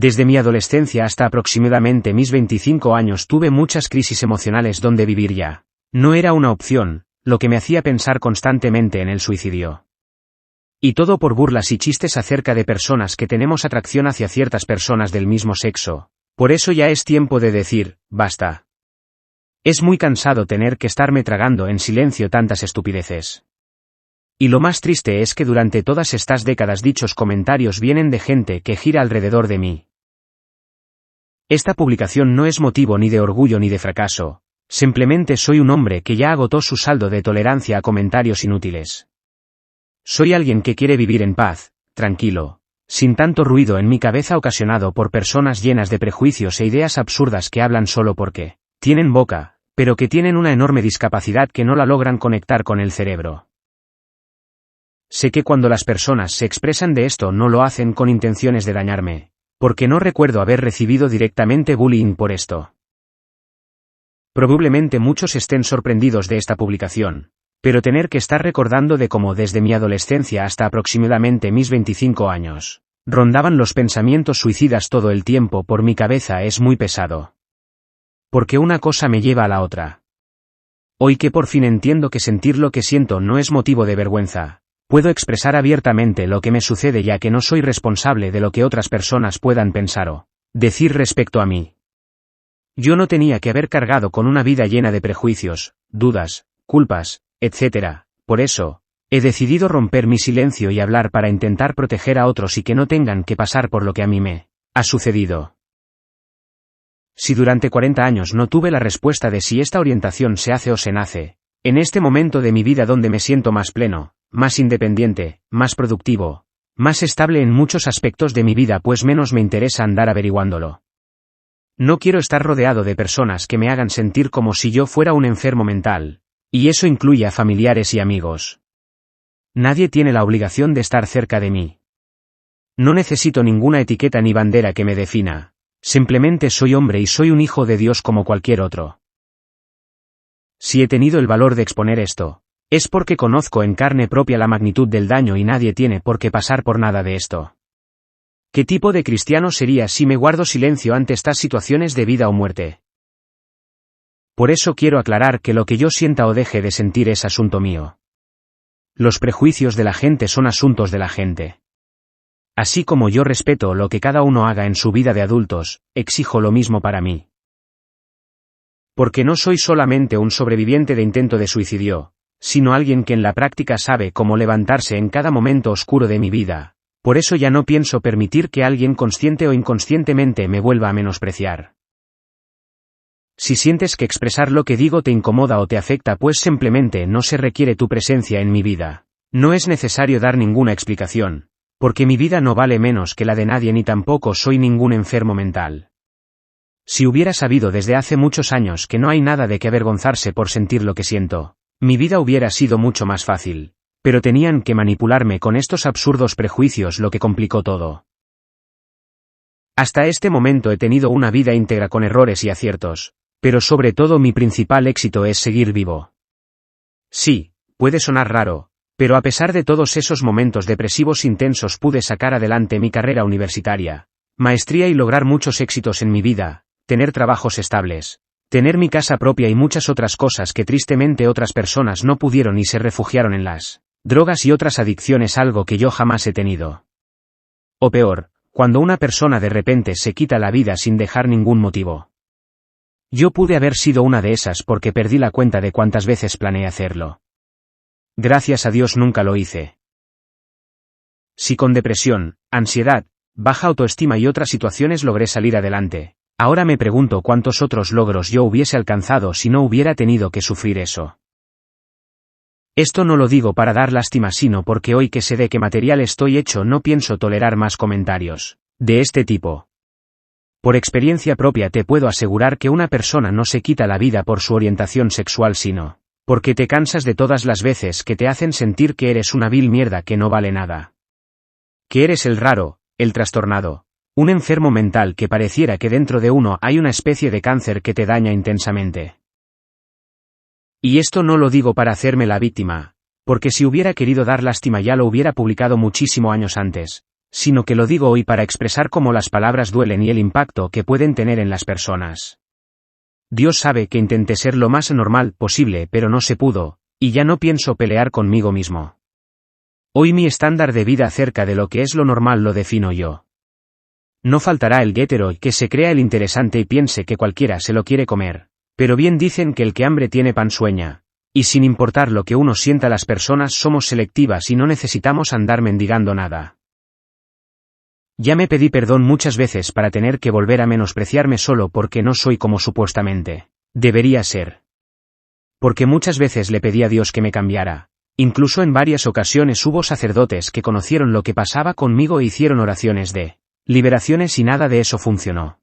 Desde mi adolescencia hasta aproximadamente mis 25 años tuve muchas crisis emocionales donde vivir ya no era una opción, lo que me hacía pensar constantemente en el suicidio. Y todo por burlas y chistes acerca de personas que tenemos atracción hacia ciertas personas del mismo sexo. Por eso ya es tiempo de decir, basta. Es muy cansado tener que estarme tragando en silencio tantas estupideces. Y lo más triste es que durante todas estas décadas dichos comentarios vienen de gente que gira alrededor de mí. Esta publicación no es motivo ni de orgullo ni de fracaso, simplemente soy un hombre que ya agotó su saldo de tolerancia a comentarios inútiles. Soy alguien que quiere vivir en paz, tranquilo, sin tanto ruido en mi cabeza ocasionado por personas llenas de prejuicios e ideas absurdas que hablan solo porque tienen boca, pero que tienen una enorme discapacidad que no la logran conectar con el cerebro. Sé que cuando las personas se expresan de esto no lo hacen con intenciones de dañarme, porque no recuerdo haber recibido directamente bullying por esto. Probablemente muchos estén sorprendidos de esta publicación, pero tener que estar recordando de cómo desde mi adolescencia hasta aproximadamente mis 25 años, rondaban los pensamientos suicidas todo el tiempo por mi cabeza es muy pesado. Porque una cosa me lleva a la otra. Hoy que por fin entiendo que sentir lo que siento no es motivo de vergüenza, puedo expresar abiertamente lo que me sucede ya que no soy responsable de lo que otras personas puedan pensar o decir respecto a mí. Yo no tenía que haber cargado con una vida llena de prejuicios, dudas, culpas, etc. Por eso, he decidido romper mi silencio y hablar para intentar proteger a otros y que no tengan que pasar por lo que a mí me ha sucedido. Si durante 40 años no tuve la respuesta de si esta orientación se hace o se nace, en este momento de mi vida donde me siento más pleno, más independiente, más productivo, más estable en muchos aspectos de mi vida pues menos me interesa andar averiguándolo. No quiero estar rodeado de personas que me hagan sentir como si yo fuera un enfermo mental. Y eso incluye a familiares y amigos. Nadie tiene la obligación de estar cerca de mí. No necesito ninguna etiqueta ni bandera que me defina, simplemente soy hombre y soy un hijo de Dios como cualquier otro. Si he tenido el valor de exponer esto, es porque conozco en carne propia la magnitud del daño y nadie tiene por qué pasar por nada de esto. ¿Qué tipo de cristiano sería si me guardo silencio ante estas situaciones de vida o muerte? Por eso quiero aclarar que lo que yo sienta o deje de sentir es asunto mío. Los prejuicios de la gente son asuntos de la gente. Así como yo respeto lo que cada uno haga en su vida de adultos, exijo lo mismo para mí. Porque no soy solamente un sobreviviente de intento de suicidio, sino alguien que en la práctica sabe cómo levantarse en cada momento oscuro de mi vida. Por eso ya no pienso permitir que alguien consciente o inconscientemente me vuelva a menospreciar. Si sientes que expresar lo que digo te incomoda o te afecta pues simplemente no se requiere tu presencia en mi vida. No es necesario dar ninguna explicación, porque mi vida no vale menos que la de nadie ni tampoco soy ningún enfermo mental. Si hubiera sabido desde hace muchos años que no hay nada de qué avergonzarse por sentir lo que siento, mi vida hubiera sido mucho más fácil, pero tenían que manipularme con estos absurdos prejuicios lo que complicó todo. Hasta este momento he tenido una vida íntegra con errores y aciertos. Pero sobre todo mi principal éxito es seguir vivo. Sí, puede sonar raro, pero a pesar de todos esos momentos depresivos intensos pude sacar adelante mi carrera universitaria, maestría y lograr muchos éxitos en mi vida, tener trabajos estables, tener mi casa propia y muchas otras cosas que tristemente otras personas no pudieron y se refugiaron en las drogas y otras adicciones, algo que yo jamás he tenido. O peor, cuando una persona de repente se quita la vida sin dejar ningún motivo. Yo pude haber sido una de esas porque perdí la cuenta de cuántas veces planeé hacerlo. Gracias a Dios nunca lo hice. Si con depresión, ansiedad, baja autoestima y otras situaciones logré salir adelante, ahora me pregunto cuántos otros logros yo hubiese alcanzado si no hubiera tenido que sufrir eso. Esto no lo digo para dar lástima sino porque hoy que sé de qué material estoy hecho no pienso tolerar más comentarios de este tipo. Por experiencia propia te puedo asegurar que una persona no se quita la vida por su orientación sexual sino porque te cansas de todas las veces que te hacen sentir que eres una vil mierda que no vale nada. Que eres el raro, el trastornado, un enfermo mental que pareciera que dentro de uno hay una especie de cáncer que te daña intensamente. Y esto no lo digo para hacerme la víctima, porque si hubiera querido dar lástima ya lo hubiera publicado muchísimos años antes, sino que lo digo hoy para expresar cómo las palabras duelen y el impacto que pueden tener en las personas. Dios sabe que intenté ser lo más normal posible pero no se pudo, y ya no pienso pelear conmigo mismo. Hoy mi estándar de vida acerca de lo que es lo normal lo defino yo. No faltará el hétero que se crea el interesante y piense que cualquiera se lo quiere comer, pero bien dicen que el que hambre tiene pan sueña, y sin importar lo que uno sienta las personas somos selectivas y no necesitamos andar mendigando nada. Ya me pedí perdón muchas veces para tener que volver a menospreciarme solo porque no soy como supuestamente debería ser. Porque muchas veces le pedí a Dios que me cambiara. Incluso en varias ocasiones hubo sacerdotes que conocieron lo que pasaba conmigo e hicieron oraciones de liberaciones y nada de eso funcionó.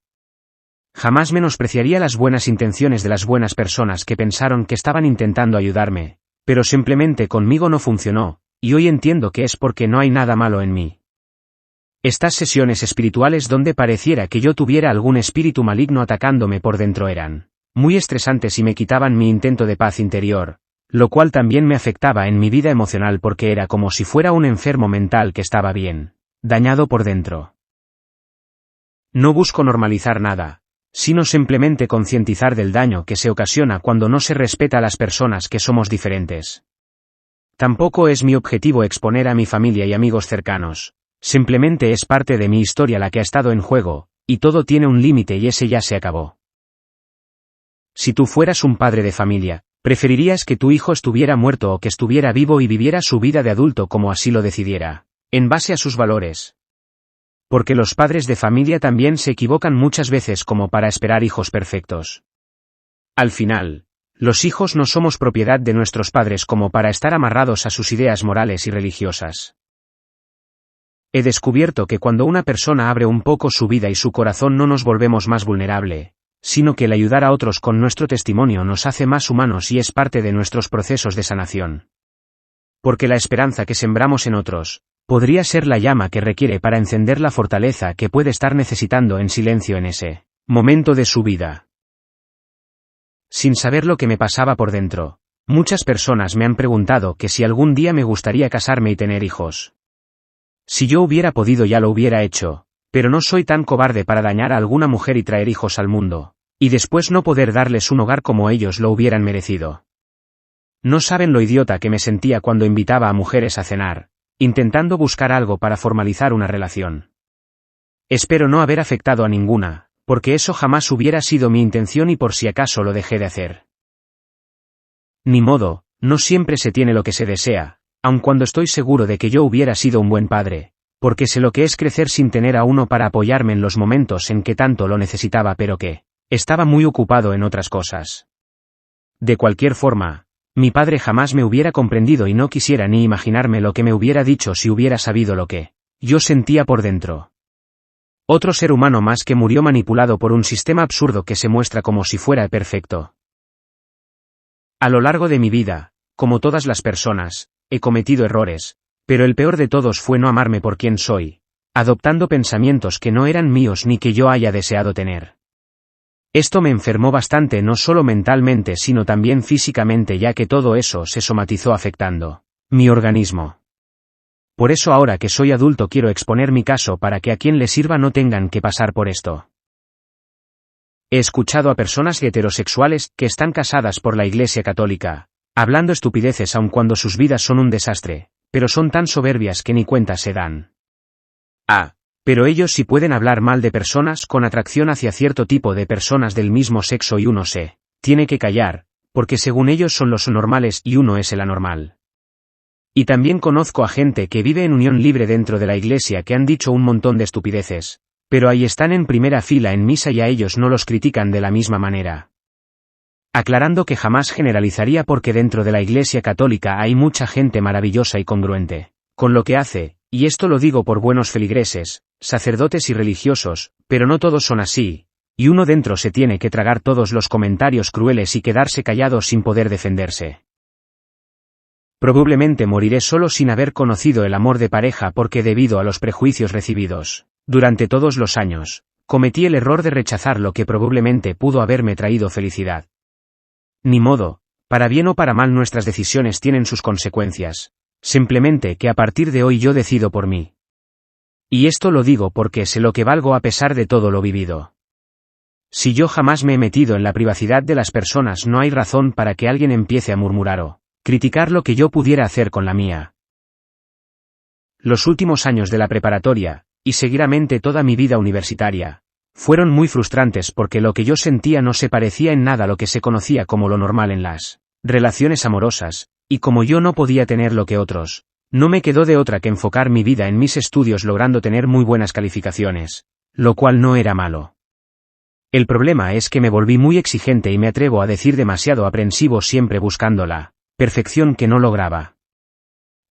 Jamás menospreciaría las buenas intenciones de las buenas personas que pensaron que estaban intentando ayudarme, pero simplemente conmigo no funcionó, y hoy entiendo que es porque no hay nada malo en mí. Estas sesiones espirituales donde pareciera que yo tuviera algún espíritu maligno atacándome por dentro eran muy estresantes y me quitaban mi intento de paz interior, lo cual también me afectaba en mi vida emocional porque era como si fuera un enfermo mental que estaba bien dañado por dentro. No busco normalizar nada, sino simplemente concientizar del daño que se ocasiona cuando no se respeta a las personas que somos diferentes. Tampoco es mi objetivo exponer a mi familia y amigos cercanos. Simplemente es parte de mi historia la que ha estado en juego, y todo tiene un límite y ese ya se acabó. Si tú fueras un padre de familia, ¿preferirías que tu hijo estuviera muerto o que estuviera vivo y viviera su vida de adulto como así lo decidiera, en base a sus valores? Porque los padres de familia también se equivocan muchas veces como para esperar hijos perfectos. Al final, los hijos no somos propiedad de nuestros padres como para estar amarrados a sus ideas morales y religiosas. He descubierto que cuando una persona abre un poco su vida y su corazón no nos volvemos más vulnerable, sino que el ayudar a otros con nuestro testimonio nos hace más humanos y es parte de nuestros procesos de sanación. Porque la esperanza que sembramos en otros, podría ser la llama que requiere para encender la fortaleza que puede estar necesitando en silencio en ese momento de su vida. Sin saber lo que me pasaba por dentro, muchas personas me han preguntado que si algún día me gustaría casarme y tener hijos. Si yo hubiera podido ya lo hubiera hecho, pero no soy tan cobarde para dañar a alguna mujer y traer hijos al mundo, y después no poder darles un hogar como ellos lo hubieran merecido. No saben lo idiota que me sentía cuando invitaba a mujeres a cenar, intentando buscar algo para formalizar una relación. Espero no haber afectado a ninguna, porque eso jamás hubiera sido mi intención y por si acaso lo dejé de hacer. Ni modo, no siempre se tiene lo que se desea. Aun cuando estoy seguro de que yo hubiera sido un buen padre, porque sé lo que es crecer sin tener a uno para apoyarme en los momentos en que tanto lo necesitaba pero que estaba muy ocupado en otras cosas. De cualquier forma, mi padre jamás me hubiera comprendido y no quisiera ni imaginarme lo que me hubiera dicho si hubiera sabido lo que yo sentía por dentro. Otro ser humano más que murió manipulado por un sistema absurdo que se muestra como si fuera perfecto. A lo largo de mi vida, como todas las personas, he cometido errores, pero el peor de todos fue no amarme por quien soy, adoptando pensamientos que no eran míos ni que yo haya deseado tener. Esto me enfermó bastante no solo mentalmente sino también físicamente ya que todo eso se somatizó afectando mi organismo. Por eso ahora que soy adulto quiero exponer mi caso para que a quien le sirva no tengan que pasar por esto. He escuchado a personas heterosexuales que están casadas por la Iglesia Católica, hablando estupideces aun cuando sus vidas son un desastre, pero son tan soberbias que ni cuenta se dan. Pero ellos sí pueden hablar mal de personas con atracción hacia cierto tipo de personas del mismo sexo y uno se tiene que callar, porque según ellos son los normales y uno es el anormal. Y también conozco a gente que vive en unión libre dentro de la iglesia que han dicho un montón de estupideces, pero ahí están en primera fila en misa y a ellos no los critican de la misma manera. Aclarando que jamás generalizaría porque dentro de la Iglesia Católica hay mucha gente maravillosa y congruente con lo que hace, y esto lo digo por buenos feligreses, sacerdotes y religiosos, pero no todos son así, y uno dentro se tiene que tragar todos los comentarios crueles y quedarse callado sin poder defenderse. Probablemente moriré solo sin haber conocido el amor de pareja porque debido a los prejuicios recibidos durante todos los años, cometí el error de rechazar lo que probablemente pudo haberme traído felicidad. Ni modo, para bien o para mal nuestras decisiones tienen sus consecuencias, simplemente que a partir de hoy yo decido por mí. Y esto lo digo porque sé lo que valgo a pesar de todo lo vivido. Si yo jamás me he metido en la privacidad de las personas, no hay razón para que alguien empiece a murmurar o criticar lo que yo pudiera hacer con la mía. Los últimos años de la preparatoria, y seguidamente toda mi vida universitaria, fueron muy frustrantes porque lo que yo sentía no se parecía en nada a lo que se conocía como lo normal en las relaciones amorosas, y como yo no podía tener lo que otros, no me quedó de otra que enfocar mi vida en mis estudios logrando tener muy buenas calificaciones, lo cual no era malo. El problema es que me volví muy exigente y me atrevo a decir demasiado aprensivo, siempre buscando la perfección que no lograba.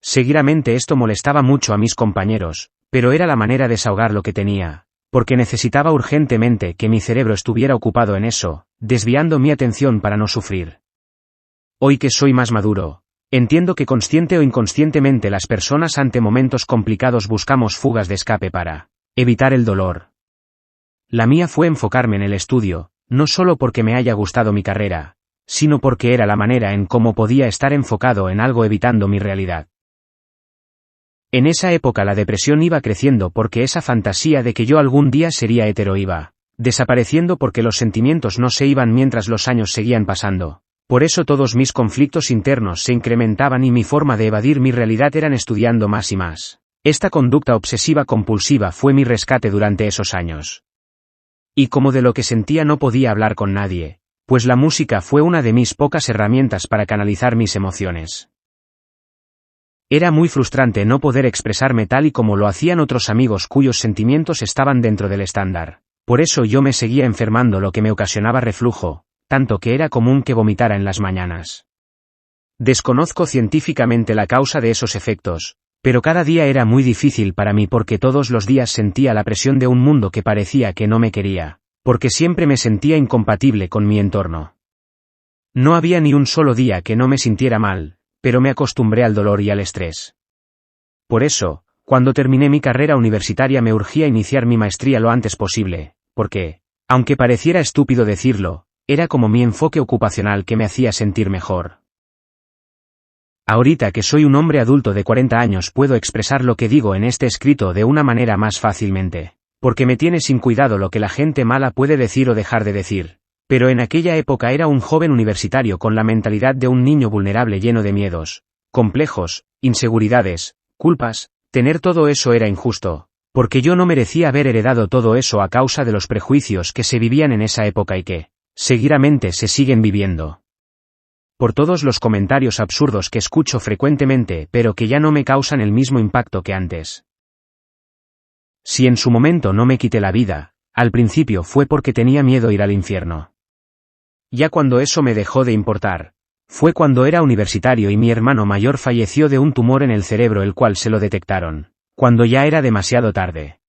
Seguidamente esto molestaba mucho a mis compañeros, pero era la manera de desahogar lo que tenía, porque necesitaba urgentemente que mi cerebro estuviera ocupado en eso, desviando mi atención para no sufrir. Hoy que soy más maduro, entiendo que consciente o inconscientemente las personas ante momentos complicados buscamos fugas de escape para evitar el dolor. La mía fue enfocarme en el estudio, no solo porque me haya gustado mi carrera, sino porque era la manera en cómo podía estar enfocado en algo evitando mi realidad. En esa época la depresión iba creciendo porque esa fantasía de que yo algún día sería hetero iba desapareciendo porque los sentimientos no se iban mientras los años seguían pasando. Por eso todos mis conflictos internos se incrementaban y mi forma de evadir mi realidad eran estudiando más y más. Esta conducta obsesiva compulsiva fue mi rescate durante esos años. Y como de lo que sentía no podía hablar con nadie, pues la música fue una de mis pocas herramientas para canalizar mis emociones. Era muy frustrante no poder expresarme tal y como lo hacían otros amigos cuyos sentimientos estaban dentro del estándar. Por eso yo me seguía enfermando, lo que me ocasionaba reflujo, tanto que era común que vomitara en las mañanas. Desconozco científicamente la causa de esos efectos, pero cada día era muy difícil para mí porque todos los días sentía la presión de un mundo que parecía que no me quería, porque siempre me sentía incompatible con mi entorno. No había ni un solo día que no me sintiera mal, pero me acostumbré al dolor y al estrés. Por eso, cuando terminé mi carrera universitaria me urgía iniciar mi maestría lo antes posible, porque, aunque pareciera estúpido decirlo, era como mi enfoque ocupacional que me hacía sentir mejor. Ahorita que soy un hombre adulto de 40 años puedo expresar lo que digo en este escrito de una manera más fácilmente, porque me tiene sin cuidado lo que la gente mala puede decir o dejar de decir. Pero en aquella época era un joven universitario con la mentalidad de un niño vulnerable lleno de miedos, complejos, inseguridades, culpas. Tener todo eso era injusto, porque yo no merecía haber heredado todo eso a causa de los prejuicios que se vivían en esa época y que, seguidamente, se siguen viviendo. Por todos los comentarios absurdos que escucho frecuentemente pero que ya no me causan el mismo impacto que antes. Si en su momento no me quité la vida, al principio fue porque tenía miedo a ir al infierno. Ya cuando eso me dejó de importar, fue cuando era universitario y mi hermano mayor falleció de un tumor en el cerebro, el cual se lo detectaron, cuando ya era demasiado tarde.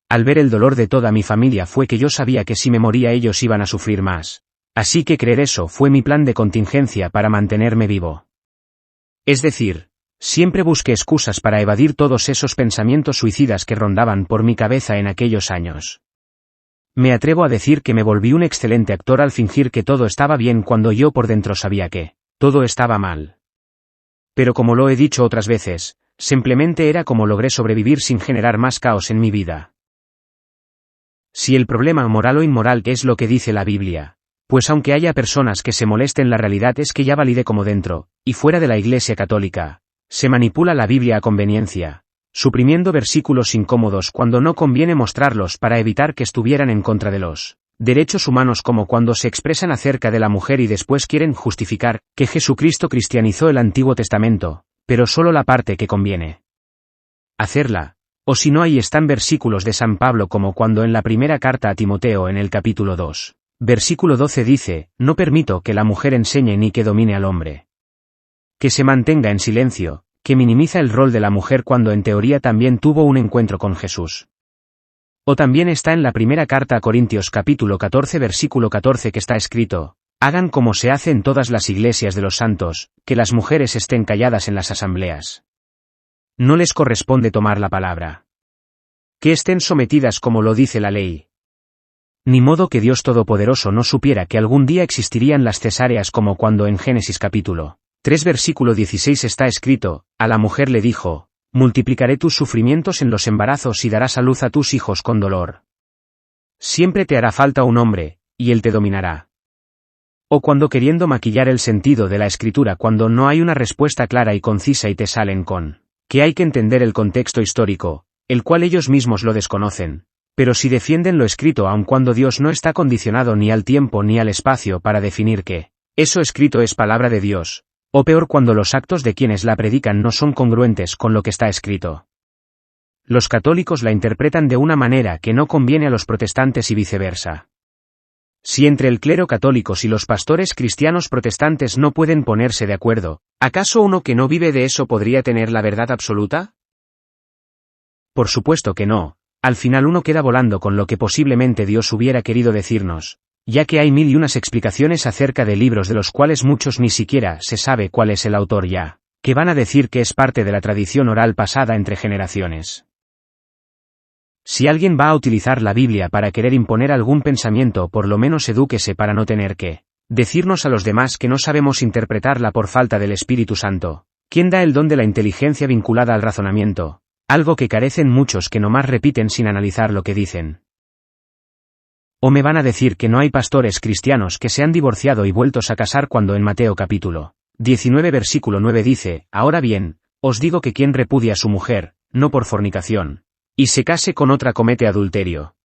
Al ver el dolor de toda mi familia fue que yo sabía que si me moría ellos iban a sufrir más, así que creer eso fue mi plan de contingencia para mantenerme vivo. Es decir, siempre busqué excusas para evadir todos esos pensamientos suicidas que rondaban por mi cabeza en aquellos años. Me atrevo a decir que me volví un excelente actor al fingir que todo estaba bien cuando yo por dentro sabía que todo estaba mal. Pero como lo he dicho otras veces, simplemente era como logré sobrevivir sin generar más caos en mi vida. Si el problema moral o inmoral es lo que dice la Biblia, pues aunque haya personas que se molesten, la realidad es que ya valide como dentro y fuera de la Iglesia Católica, se manipula la Biblia a conveniencia, suprimiendo versículos incómodos cuando no conviene mostrarlos para evitar que estuvieran en contra de los derechos humanos, como cuando se expresan acerca de la mujer y después quieren justificar que Jesucristo cristianizó el Antiguo Testamento, pero solo la parte que conviene hacerla. O si no, ahí están versículos de San Pablo como cuando en la primera carta a Timoteo en el capítulo 2, versículo 12 dice: no permito que la mujer enseñe ni que domine al hombre. Que se mantenga en silencio, que minimiza el rol de la mujer cuando en teoría también tuvo un encuentro con Jesús. O también está en la primera carta a Corintios capítulo 14 versículo 14 que está escrito: hagan como se hace en todas las iglesias de los santos, que las mujeres estén calladas en las asambleas. No les corresponde tomar la palabra. Que estén sometidas como lo dice la ley. Ni modo que Dios Todopoderoso no supiera que algún día existirían las cesáreas, como cuando en Génesis capítulo 3 versículo 16 está escrito: a la mujer le dijo: Multiplicaré tus sufrimientos en los embarazos y darás a luz a tus hijos con dolor. Siempre te hará falta un hombre, y él te dominará. O cuando queriendo maquillar el sentido de la escritura cuando no hay una respuesta clara y concisa y te salen con que hay que entender el contexto histórico, el cual ellos mismos lo desconocen, pero si defienden lo escrito aun cuando Dios no está condicionado ni al tiempo ni al espacio para definir que eso escrito es palabra de Dios, o peor cuando los actos de quienes la predican no son congruentes con lo que está escrito. Los católicos la interpretan de una manera que no conviene a los protestantes y viceversa. Si entre el clero católicos y los pastores cristianos protestantes no pueden ponerse de acuerdo, ¿acaso uno que no vive de eso podría tener la verdad absoluta? Por supuesto que no, al final uno queda volando con lo que posiblemente Dios hubiera querido decirnos, ya que hay mil y unas explicaciones acerca de libros de los cuales muchos ni siquiera se sabe cuál es el autor ya, que van a decir que es parte de la tradición oral pasada entre generaciones. Si alguien va a utilizar la Biblia para querer imponer algún pensamiento, por lo menos edúquese para no tener que decirnos a los demás que no sabemos interpretarla por falta del Espíritu Santo, quien da el don de la inteligencia vinculada al razonamiento, algo que carecen muchos que nomás repiten sin analizar lo que dicen. O me van a decir que no hay pastores cristianos que se han divorciado y vueltos a casar cuando en Mateo capítulo 19 versículo 9 dice, ahora bien, os digo que quien repudia a su mujer, no por fornicación, y se case con otra comete adulterio.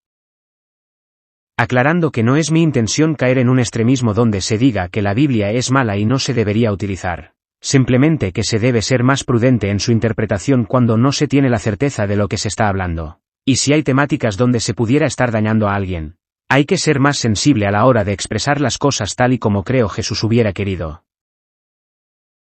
Aclarando que no es mi intención caer en un extremismo donde se diga que la Biblia es mala y no se debería utilizar, simplemente que se debe ser más prudente en su interpretación cuando no se tiene la certeza de lo que se está hablando, y si hay temáticas donde se pudiera estar dañando a alguien, hay que ser más sensible a la hora de expresar las cosas tal y como creo Jesús hubiera querido.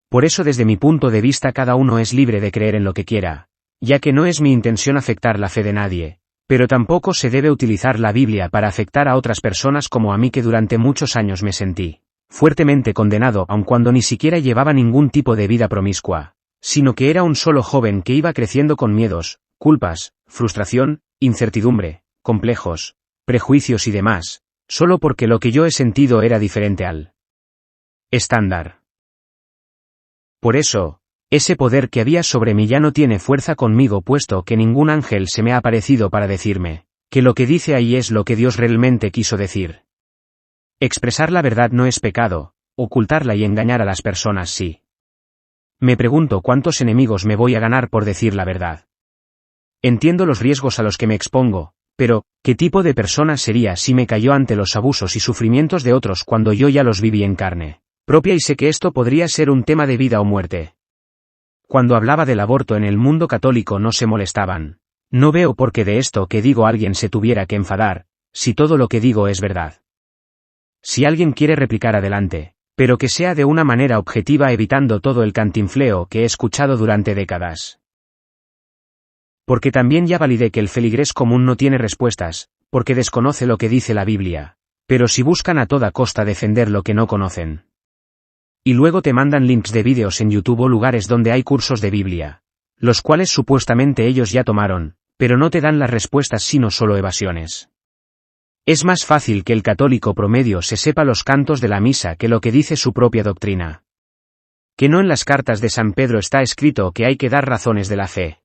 Por eso desde mi punto de vista cada uno es libre de creer en lo que quiera, ya que no es mi intención afectar la fe de nadie, pero tampoco se debe utilizar la Biblia para afectar a otras personas como a mí que durante muchos años me sentí fuertemente condenado aun cuando ni siquiera llevaba ningún tipo de vida promiscua, sino que era un solo joven que iba creciendo con miedos, culpas, frustración, incertidumbre, complejos, prejuicios y demás, solo porque lo que yo he sentido era diferente al estándar. Por eso, ese poder que había sobre mí ya no tiene fuerza conmigo puesto que ningún ángel se me ha aparecido para decirme que lo que dice ahí es lo que Dios realmente quiso decir. Expresar la verdad no es pecado, ocultarla y engañar a las personas sí. Me pregunto cuántos enemigos me voy a ganar por decir la verdad. Entiendo los riesgos a los que me expongo, pero, ¿qué tipo de persona sería si me cayó ante los abusos y sufrimientos de otros cuando yo ya los viví en carne propia y sé que esto podría ser un tema de vida o muerte? Cuando hablaba del aborto en el mundo católico no se molestaban. No veo por qué de esto que digo alguien se tuviera que enfadar, si todo lo que digo es verdad. Si alguien quiere replicar adelante, pero que sea de una manera objetiva evitando todo el cantinfleo que he escuchado durante décadas. Porque también ya validé que el feligrés común no tiene respuestas, porque desconoce lo que dice la Biblia, pero si buscan a toda costa defender lo que no conocen. Y luego te mandan links de vídeos en YouTube o lugares donde hay cursos de Biblia, los cuales supuestamente ellos ya tomaron, pero no te dan las respuestas sino solo evasiones. Es más fácil que el católico promedio se sepa los cantos de la misa que lo que dice su propia doctrina. Que no en las cartas de San Pedro está escrito que hay que dar razones de la fe.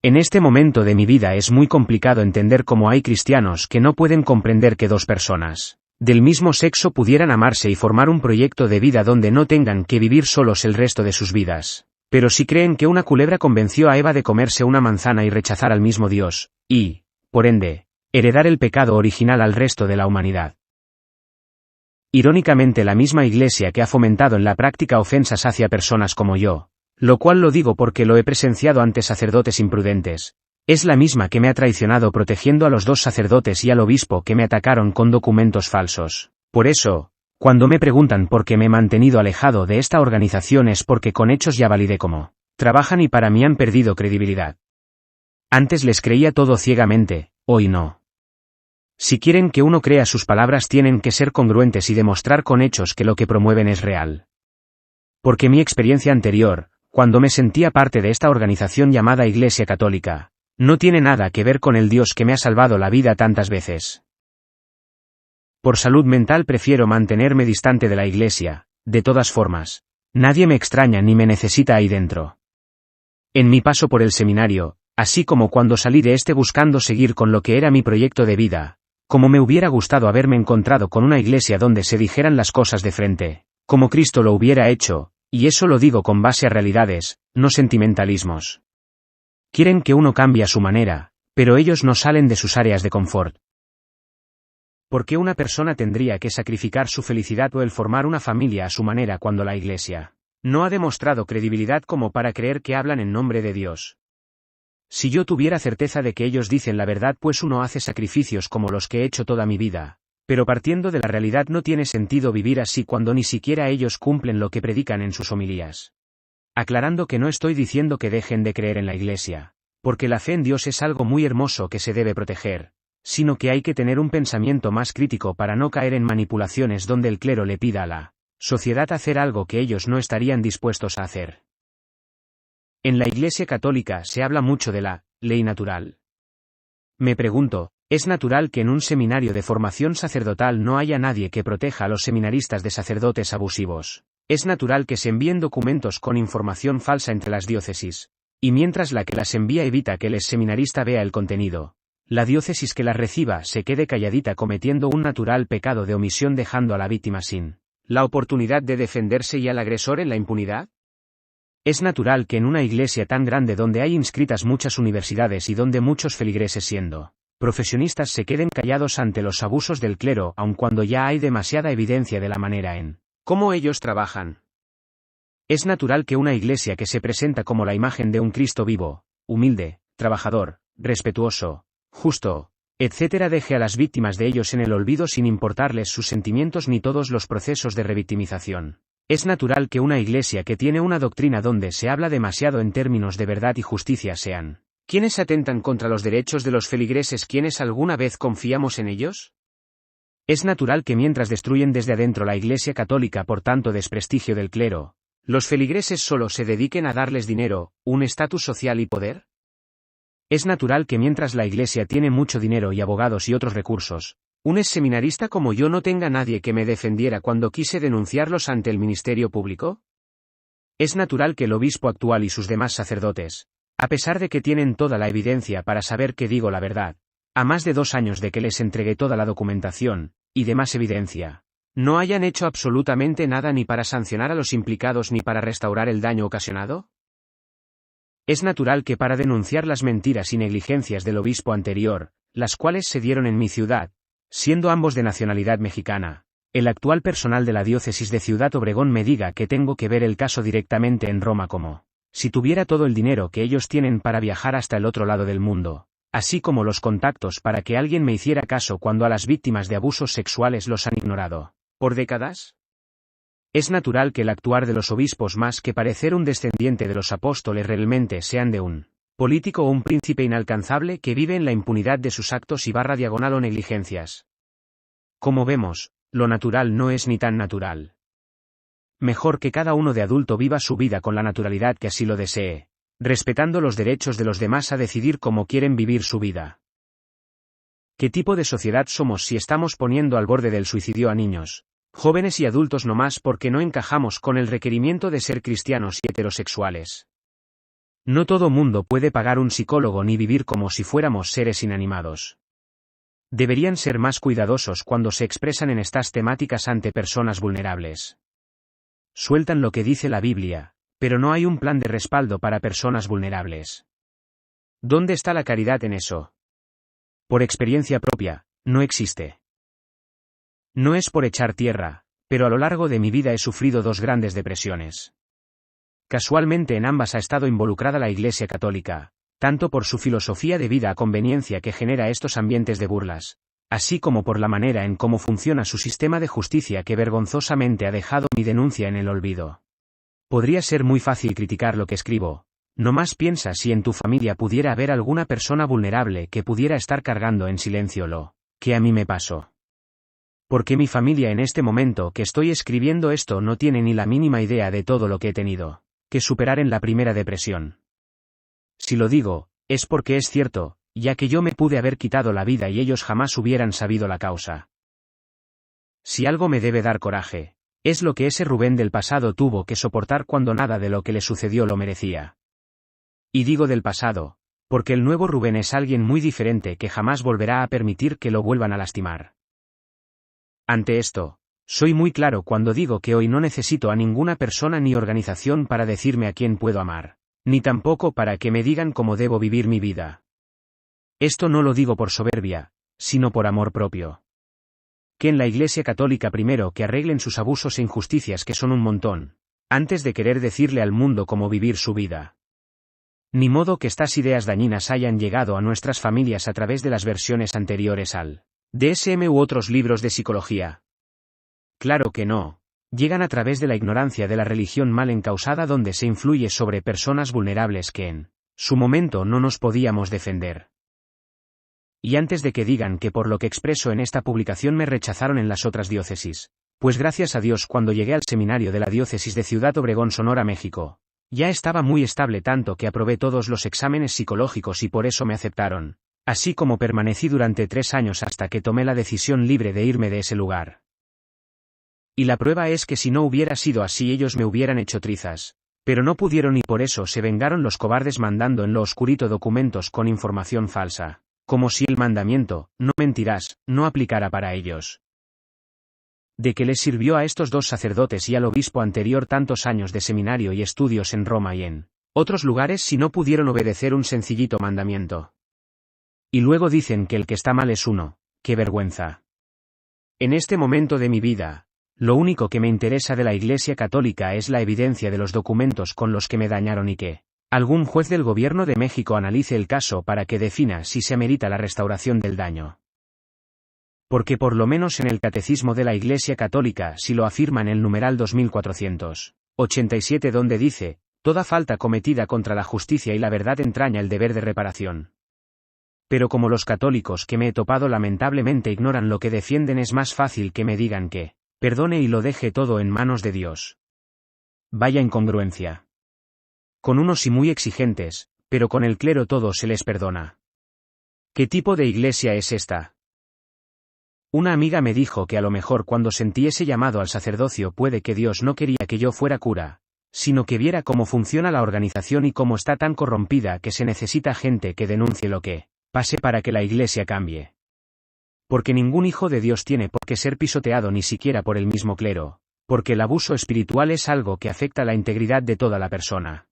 En este momento de mi vida es muy complicado entender cómo hay cristianos que no pueden comprender que dos personas del mismo sexo pudieran amarse y formar un proyecto de vida donde no tengan que vivir solos el resto de sus vidas, pero si creen que una culebra convenció a Eva de comerse una manzana y rechazar al mismo Dios, y, por ende, heredar el pecado original al resto de la humanidad. Irónicamente la misma Iglesia que ha fomentado en la práctica ofensas hacia personas como yo, lo cual lo digo porque lo he presenciado ante sacerdotes imprudentes, es la misma que me ha traicionado protegiendo a los dos sacerdotes y al obispo que me atacaron con documentos falsos. Por eso, cuando me preguntan por qué me he mantenido alejado de esta organización es porque con hechos ya validé cómo trabajan y para mí han perdido credibilidad. Antes les creía todo ciegamente, hoy no. Si quieren que uno crea sus palabras tienen que ser congruentes y demostrar con hechos que lo que promueven es real. Porque mi experiencia anterior, cuando me sentía parte de esta organización llamada Iglesia Católica, no tiene nada que ver con el Dios que me ha salvado la vida tantas veces. Por salud mental prefiero mantenerme distante de la Iglesia, de todas formas. Nadie me extraña ni me necesita ahí dentro. En mi paso por el seminario, así como cuando salí de este buscando seguir con lo que era mi proyecto de vida, como me hubiera gustado haberme encontrado con una iglesia donde se dijeran las cosas de frente, como Cristo lo hubiera hecho, y eso lo digo con base a realidades, no sentimentalismos. Quieren que uno cambie a su manera, pero ellos no salen de sus áreas de confort. ¿Por qué una persona tendría que sacrificar su felicidad o el formar una familia a su manera cuando la iglesia no ha demostrado credibilidad como para creer que hablan en nombre de Dios? Si yo tuviera certeza de que ellos dicen la verdad, pues uno hace sacrificios como los que he hecho toda mi vida, pero partiendo de la realidad no tiene sentido vivir así cuando ni siquiera ellos cumplen lo que predican en sus homilías. Aclarando que no estoy diciendo que dejen de creer en la iglesia, porque la fe en Dios es algo muy hermoso que se debe proteger, sino que hay que tener un pensamiento más crítico para no caer en manipulaciones donde el clero le pida a la sociedad hacer algo que ellos no estarían dispuestos a hacer. En la Iglesia Católica se habla mucho de la ley natural. Me pregunto, ¿es natural que en un seminario de formación sacerdotal no haya nadie que proteja a los seminaristas de sacerdotes abusivos? ¿Es natural que se envíen documentos con información falsa entre las diócesis? Y mientras la que las envía evita que el seminarista vea el contenido, la diócesis que las reciba se quede calladita cometiendo un natural pecado de omisión dejando a la víctima sin la oportunidad de defenderse y al agresor en la impunidad. Es natural que en una iglesia tan grande donde hay inscritas muchas universidades y donde muchos feligreses siendo profesionistas se queden callados ante los abusos del clero aun cuando ya hay demasiada evidencia de la manera en cómo ellos trabajan. Es natural que una iglesia que se presenta como la imagen de un Cristo vivo, humilde, trabajador, respetuoso, justo, etc. deje a las víctimas de ellos en el olvido sin importarles sus sentimientos ni todos los procesos de revictimización. Es natural que una iglesia que tiene una doctrina donde se habla demasiado en términos de verdad y justicia sean quienes atentan contra los derechos de los feligreses quienes alguna vez confiamos en ellos. Es natural que mientras destruyen desde adentro la Iglesia Católica por tanto desprestigio del clero, los feligreses solo se dediquen a darles dinero, un estatus social y poder. Es natural que mientras la Iglesia tiene mucho dinero y abogados y otros recursos, un exseminarista como yo no tenga nadie que me defendiera cuando quise denunciarlos ante el ministerio público. Es natural que el obispo actual y sus demás sacerdotes, a pesar de que tienen toda la evidencia para saber que digo la verdad, a más de 2 años de que les entregué toda la documentación, y demás evidencia, no hayan hecho absolutamente nada ni para sancionar a los implicados ni para restaurar el daño ocasionado. Es natural que para denunciar las mentiras y negligencias del obispo anterior, las cuales se dieron en mi ciudad, siendo ambos de nacionalidad mexicana, el actual personal de la diócesis de Ciudad Obregón me diga que tengo que ver el caso directamente en Roma como si tuviera todo el dinero que ellos tienen para viajar hasta el otro lado del mundo, así como los contactos para que alguien me hiciera caso cuando a las víctimas de abusos sexuales los han ignorado por décadas. Es natural que el actuar de los obispos más que parecer un descendiente de los apóstoles realmente sean de un político o un príncipe inalcanzable que vive en la impunidad de sus actos y diagonal o negligencias. Como vemos, lo natural no es ni tan natural. Mejor que cada uno de adulto viva su vida con la naturalidad que así lo desee, respetando los derechos de los demás a decidir cómo quieren vivir su vida. ¿Qué tipo de sociedad somos si estamos poniendo al borde del suicidio a niños, jóvenes y adultos nomás porque no encajamos con el requerimiento de ser cristianos y heterosexuales? No todo mundo puede pagar un psicólogo ni vivir como si fuéramos seres inanimados. Deberían ser más cuidadosos cuando se expresan en estas temáticas ante personas vulnerables. Sueltan lo que dice la Biblia, pero no hay un plan de respaldo para personas vulnerables. ¿Dónde está la caridad en eso? Por experiencia propia, no existe. No es por echar tierra, pero a lo largo de mi vida he sufrido 2 grandes depresiones. Casualmente en ambas ha estado involucrada la Iglesia Católica, tanto por su filosofía de vida a conveniencia que genera estos ambientes de burlas, así como por la manera en cómo funciona su sistema de justicia que vergonzosamente ha dejado mi denuncia en el olvido. Podría ser muy fácil criticar lo que escribo, nomás piensa si en tu familia pudiera haber alguna persona vulnerable que pudiera estar cargando en silencio lo que a mí me pasó. Porque mi familia en este momento que estoy escribiendo esto no tiene ni la mínima idea de todo lo que he tenido que superar en la primera depresión. Si lo digo, es porque es cierto, ya que yo me pude haber quitado la vida y ellos jamás hubieran sabido la causa. Si algo me debe dar coraje, es lo que ese Rubén del pasado tuvo que soportar cuando nada de lo que le sucedió lo merecía. Y digo del pasado, porque el nuevo Rubén es alguien muy diferente que jamás volverá a permitir que lo vuelvan a lastimar. Ante esto, soy muy claro cuando digo que hoy no necesito a ninguna persona ni organización para decirme a quién puedo amar, ni tampoco para que me digan cómo debo vivir mi vida. Esto no lo digo por soberbia, sino por amor propio. Que en la Iglesia Católica primero que arreglen sus abusos e injusticias que son un montón, antes de querer decirle al mundo cómo vivir su vida. Ni modo que estas ideas dañinas hayan llegado a nuestras familias a través de las versiones anteriores al DSM u otros libros de psicología. Claro que no. Llegan a través de la ignorancia de la religión mal encausada donde se influye sobre personas vulnerables que en su momento no nos podíamos defender. Y antes de que digan que por lo que expreso en esta publicación me rechazaron en las otras diócesis, pues gracias a Dios cuando llegué al seminario de la diócesis de Ciudad Obregón, Sonora, México, ya estaba muy estable tanto que aprobé todos los exámenes psicológicos y por eso me aceptaron, así como permanecí durante 3 años hasta que tomé la decisión libre de irme de ese lugar. Y la prueba es que si no hubiera sido así ellos me hubieran hecho trizas, pero no pudieron y por eso se vengaron los cobardes mandando en lo oscurito documentos con información falsa, como si el mandamiento, no mentirás, no aplicara para ellos. ¿De qué les sirvió a estos 2 sacerdotes y al obispo anterior tantos años de seminario y estudios en Roma y en otros lugares si no pudieron obedecer un sencillito mandamiento? Y luego dicen que el que está mal es uno, ¡qué vergüenza! En este momento de mi vida, lo único que me interesa de la Iglesia Católica es la evidencia de los documentos con los que me dañaron y que algún juez del gobierno de México analice el caso para que defina si se amerita la restauración del daño. Porque por lo menos en el Catecismo de la Iglesia Católica sí lo afirma en el numeral 2487 donde dice, toda falta cometida contra la justicia y la verdad entraña el deber de reparación. Pero como los católicos que me he topado lamentablemente ignoran lo que defienden es más fácil que me digan que perdone y lo deje todo en manos de Dios. Vaya incongruencia. Con unos sí muy exigentes, pero con el clero todo se les perdona. ¿Qué tipo de iglesia es esta? Una amiga me dijo que a lo mejor cuando sentí ese llamado al sacerdocio puede que Dios no quería que yo fuera cura, sino que viera cómo funciona la organización y cómo está tan corrompida que se necesita gente que denuncie lo que pase para que la iglesia cambie. Porque ningún hijo de Dios tiene por qué ser pisoteado ni siquiera por el mismo clero, porque el abuso espiritual es algo que afecta la integridad de toda la persona.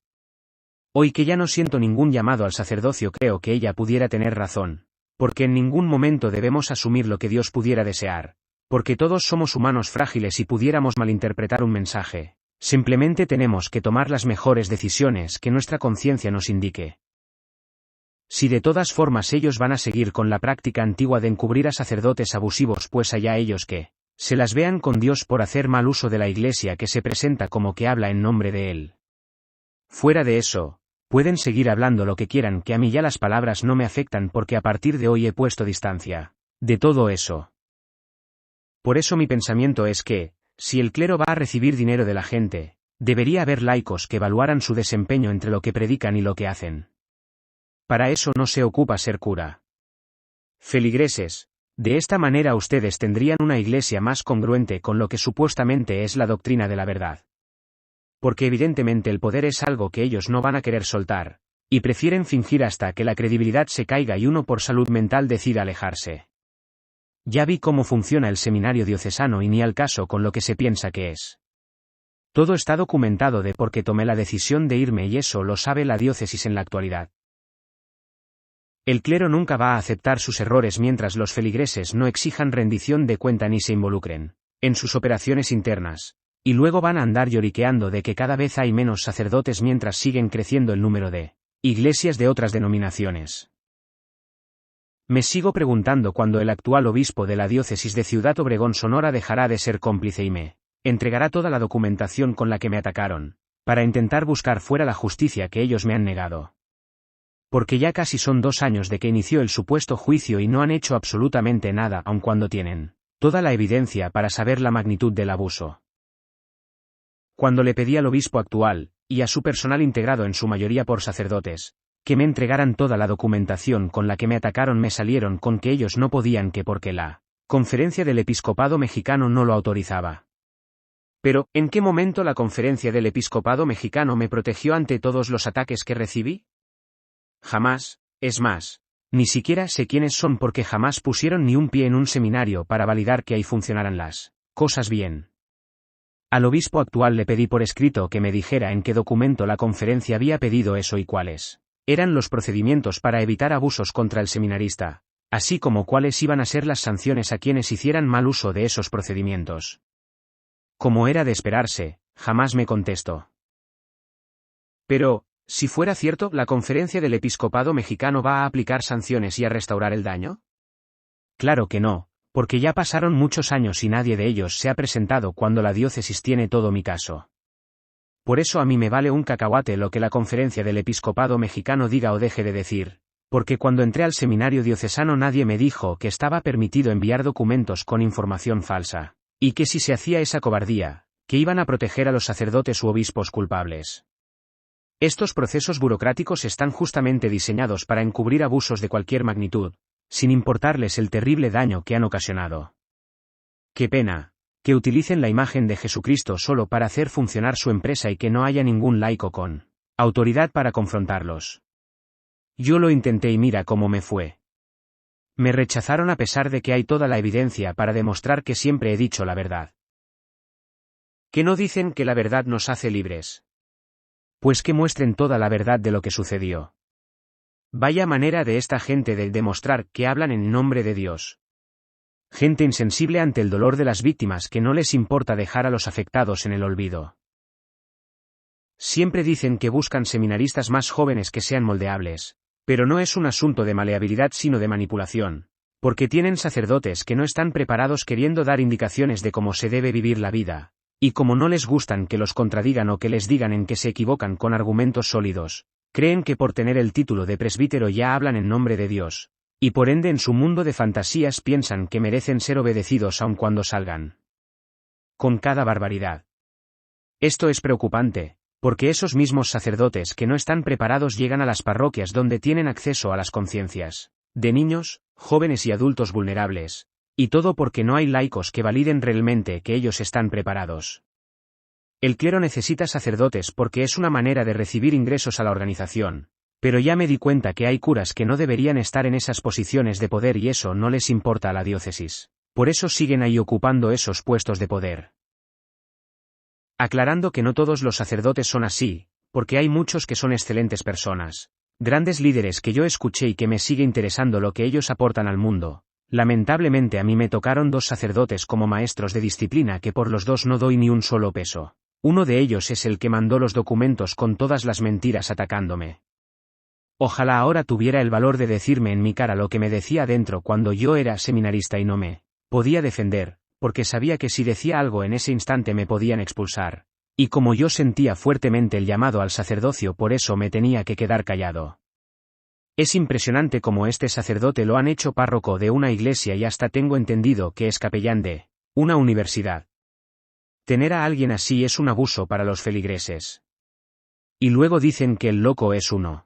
Hoy que ya no siento ningún llamado al sacerdocio creo que ella pudiera tener razón, porque en ningún momento debemos asumir lo que Dios pudiera desear, porque todos somos humanos frágiles y pudiéramos malinterpretar un mensaje, simplemente tenemos que tomar las mejores decisiones que nuestra conciencia nos indique. Si de todas formas ellos van a seguir con la práctica antigua de encubrir a sacerdotes abusivos pues allá ellos que se las vean con Dios por hacer mal uso de la iglesia que se presenta como que habla en nombre de Él. Fuera de eso, pueden seguir hablando lo que quieran que a mí ya las palabras no me afectan porque a partir de hoy he puesto distancia de todo eso. Por eso mi pensamiento es que, si el clero va a recibir dinero de la gente, debería haber laicos que evaluaran su desempeño entre lo que predican y lo que hacen. Para eso no se ocupa ser cura. Feligreses, de esta manera ustedes tendrían una iglesia más congruente con lo que supuestamente es la doctrina de la verdad. Porque evidentemente el poder es algo que ellos no van a querer soltar, y prefieren fingir hasta que la credibilidad se caiga y uno por salud mental decida alejarse. Ya vi cómo funciona el seminario diocesano y ni al caso con lo que se piensa que es. Todo está documentado de por qué tomé la decisión de irme y eso lo sabe la diócesis en la actualidad. El clero nunca va a aceptar sus errores mientras los feligreses no exijan rendición de cuenta ni se involucren en sus operaciones internas, y luego van a andar lloriqueando de que cada vez hay menos sacerdotes mientras siguen creciendo el número de iglesias de otras denominaciones. Me sigo preguntando cuándo el actual obispo de la diócesis de Ciudad Obregón, Sonora dejará de ser cómplice y me entregará toda la documentación con la que me atacaron, para intentar buscar fuera la justicia que ellos me han negado. Porque ya casi son 2 años de que inició el supuesto juicio y no han hecho absolutamente nada aun cuando tienen toda la evidencia para saber la magnitud del abuso. Cuando le pedí al obispo actual, y a su personal integrado en su mayoría por sacerdotes, que me entregaran toda la documentación con la que me atacaron me salieron con que ellos no podían que porque la Conferencia del Episcopado Mexicano no lo autorizaba. Pero, ¿en qué momento la Conferencia del Episcopado Mexicano me protegió ante todos los ataques que recibí? Jamás, es más. Ni siquiera sé quiénes son porque jamás pusieron ni un pie en un seminario para validar que ahí funcionaran las cosas bien. Al obispo actual le pedí por escrito que me dijera en qué documento la conferencia había pedido eso y cuáles eran los procedimientos para evitar abusos contra el seminarista, así como cuáles iban a ser las sanciones a quienes hicieran mal uso de esos procedimientos. Como era de esperarse, jamás me contestó. Pero, si fuera cierto, ¿la conferencia del episcopado mexicano va a aplicar sanciones y a restaurar el daño? Claro que no, porque ya pasaron muchos años y nadie de ellos se ha presentado cuando la diócesis tiene todo mi caso. Por eso a mí me vale un cacahuate lo que la conferencia del episcopado mexicano diga o deje de decir, porque cuando entré al seminario diocesano nadie me dijo que estaba permitido enviar documentos con información falsa, y que si se hacía esa cobardía, que iban a proteger a los sacerdotes u obispos culpables. Estos procesos burocráticos están justamente diseñados para encubrir abusos de cualquier magnitud, sin importarles el terrible daño que han ocasionado. ¡Qué pena! Que utilicen la imagen de Jesucristo solo para hacer funcionar su empresa y que no haya ningún laico con autoridad para confrontarlos. Yo lo intenté y mira cómo me fue. Me rechazaron a pesar de que hay toda la evidencia para demostrar que siempre he dicho la verdad. ¿Que no dicen que la verdad nos hace libres? Pues que muestren toda la verdad de lo que sucedió. Vaya manera de esta gente de demostrar que hablan en nombre de Dios. Gente insensible ante el dolor de las víctimas que no les importa dejar a los afectados en el olvido. Siempre dicen que buscan seminaristas más jóvenes que sean moldeables, pero no es un asunto de maleabilidad sino de manipulación, porque tienen sacerdotes que no están preparados queriendo dar indicaciones de cómo se debe vivir la vida, y como no les gustan que los contradigan o que les digan en que se equivocan con argumentos sólidos, creen que por tener el título de presbítero ya hablan en nombre de Dios. Y por ende en su mundo de fantasías piensan que merecen ser obedecidos aun cuando salgan con cada barbaridad. Esto es preocupante, porque esos mismos sacerdotes que no están preparados llegan a las parroquias donde tienen acceso a las conciencias de niños, jóvenes y adultos vulnerables, y todo porque no hay laicos que validen realmente que ellos están preparados. El clero necesita sacerdotes porque es una manera de recibir ingresos a la organización. Pero ya me di cuenta que hay curas que no deberían estar en esas posiciones de poder y eso no les importa a la diócesis. Por eso siguen ahí ocupando esos puestos de poder. Aclarando que no todos los sacerdotes son así, porque hay muchos que son excelentes personas, grandes líderes que yo escuché y que me sigue interesando lo que ellos aportan al mundo. Lamentablemente a mí me tocaron 2 sacerdotes como maestros de disciplina que por los 2 no doy ni un solo peso. Uno de ellos es el que mandó los documentos con todas las mentiras atacándome. Ojalá ahora tuviera el valor de decirme en mi cara lo que me decía adentro cuando yo era seminarista y no me podía defender, porque sabía que si decía algo en ese instante me podían expulsar. Y como yo sentía fuertemente el llamado al sacerdocio, por eso me tenía que quedar callado. Es impresionante cómo este sacerdote lo han hecho párroco de una iglesia y hasta tengo entendido que es capellán de una universidad. Tener a alguien así es un abuso para los feligreses. Y luego dicen que el loco es uno.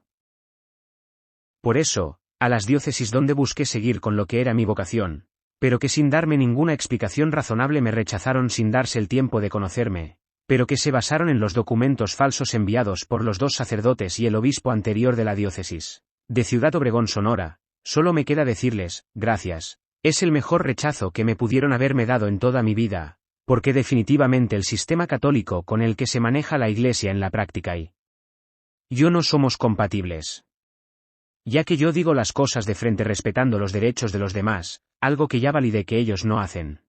Por eso, a las diócesis donde busqué seguir con lo que era mi vocación, pero que sin darme ninguna explicación razonable me rechazaron sin darse el tiempo de conocerme, pero que se basaron en los documentos falsos enviados por los 2 sacerdotes y el obispo anterior de la diócesis de Ciudad Obregón, Sonora, solo me queda decirles, gracias, es el mejor rechazo que me pudieron haberme dado en toda mi vida, porque definitivamente el sistema católico con el que se maneja la Iglesia en la práctica y yo no somos compatibles. Ya que yo digo las cosas de frente respetando los derechos de los demás, algo que ya validé que ellos no hacen.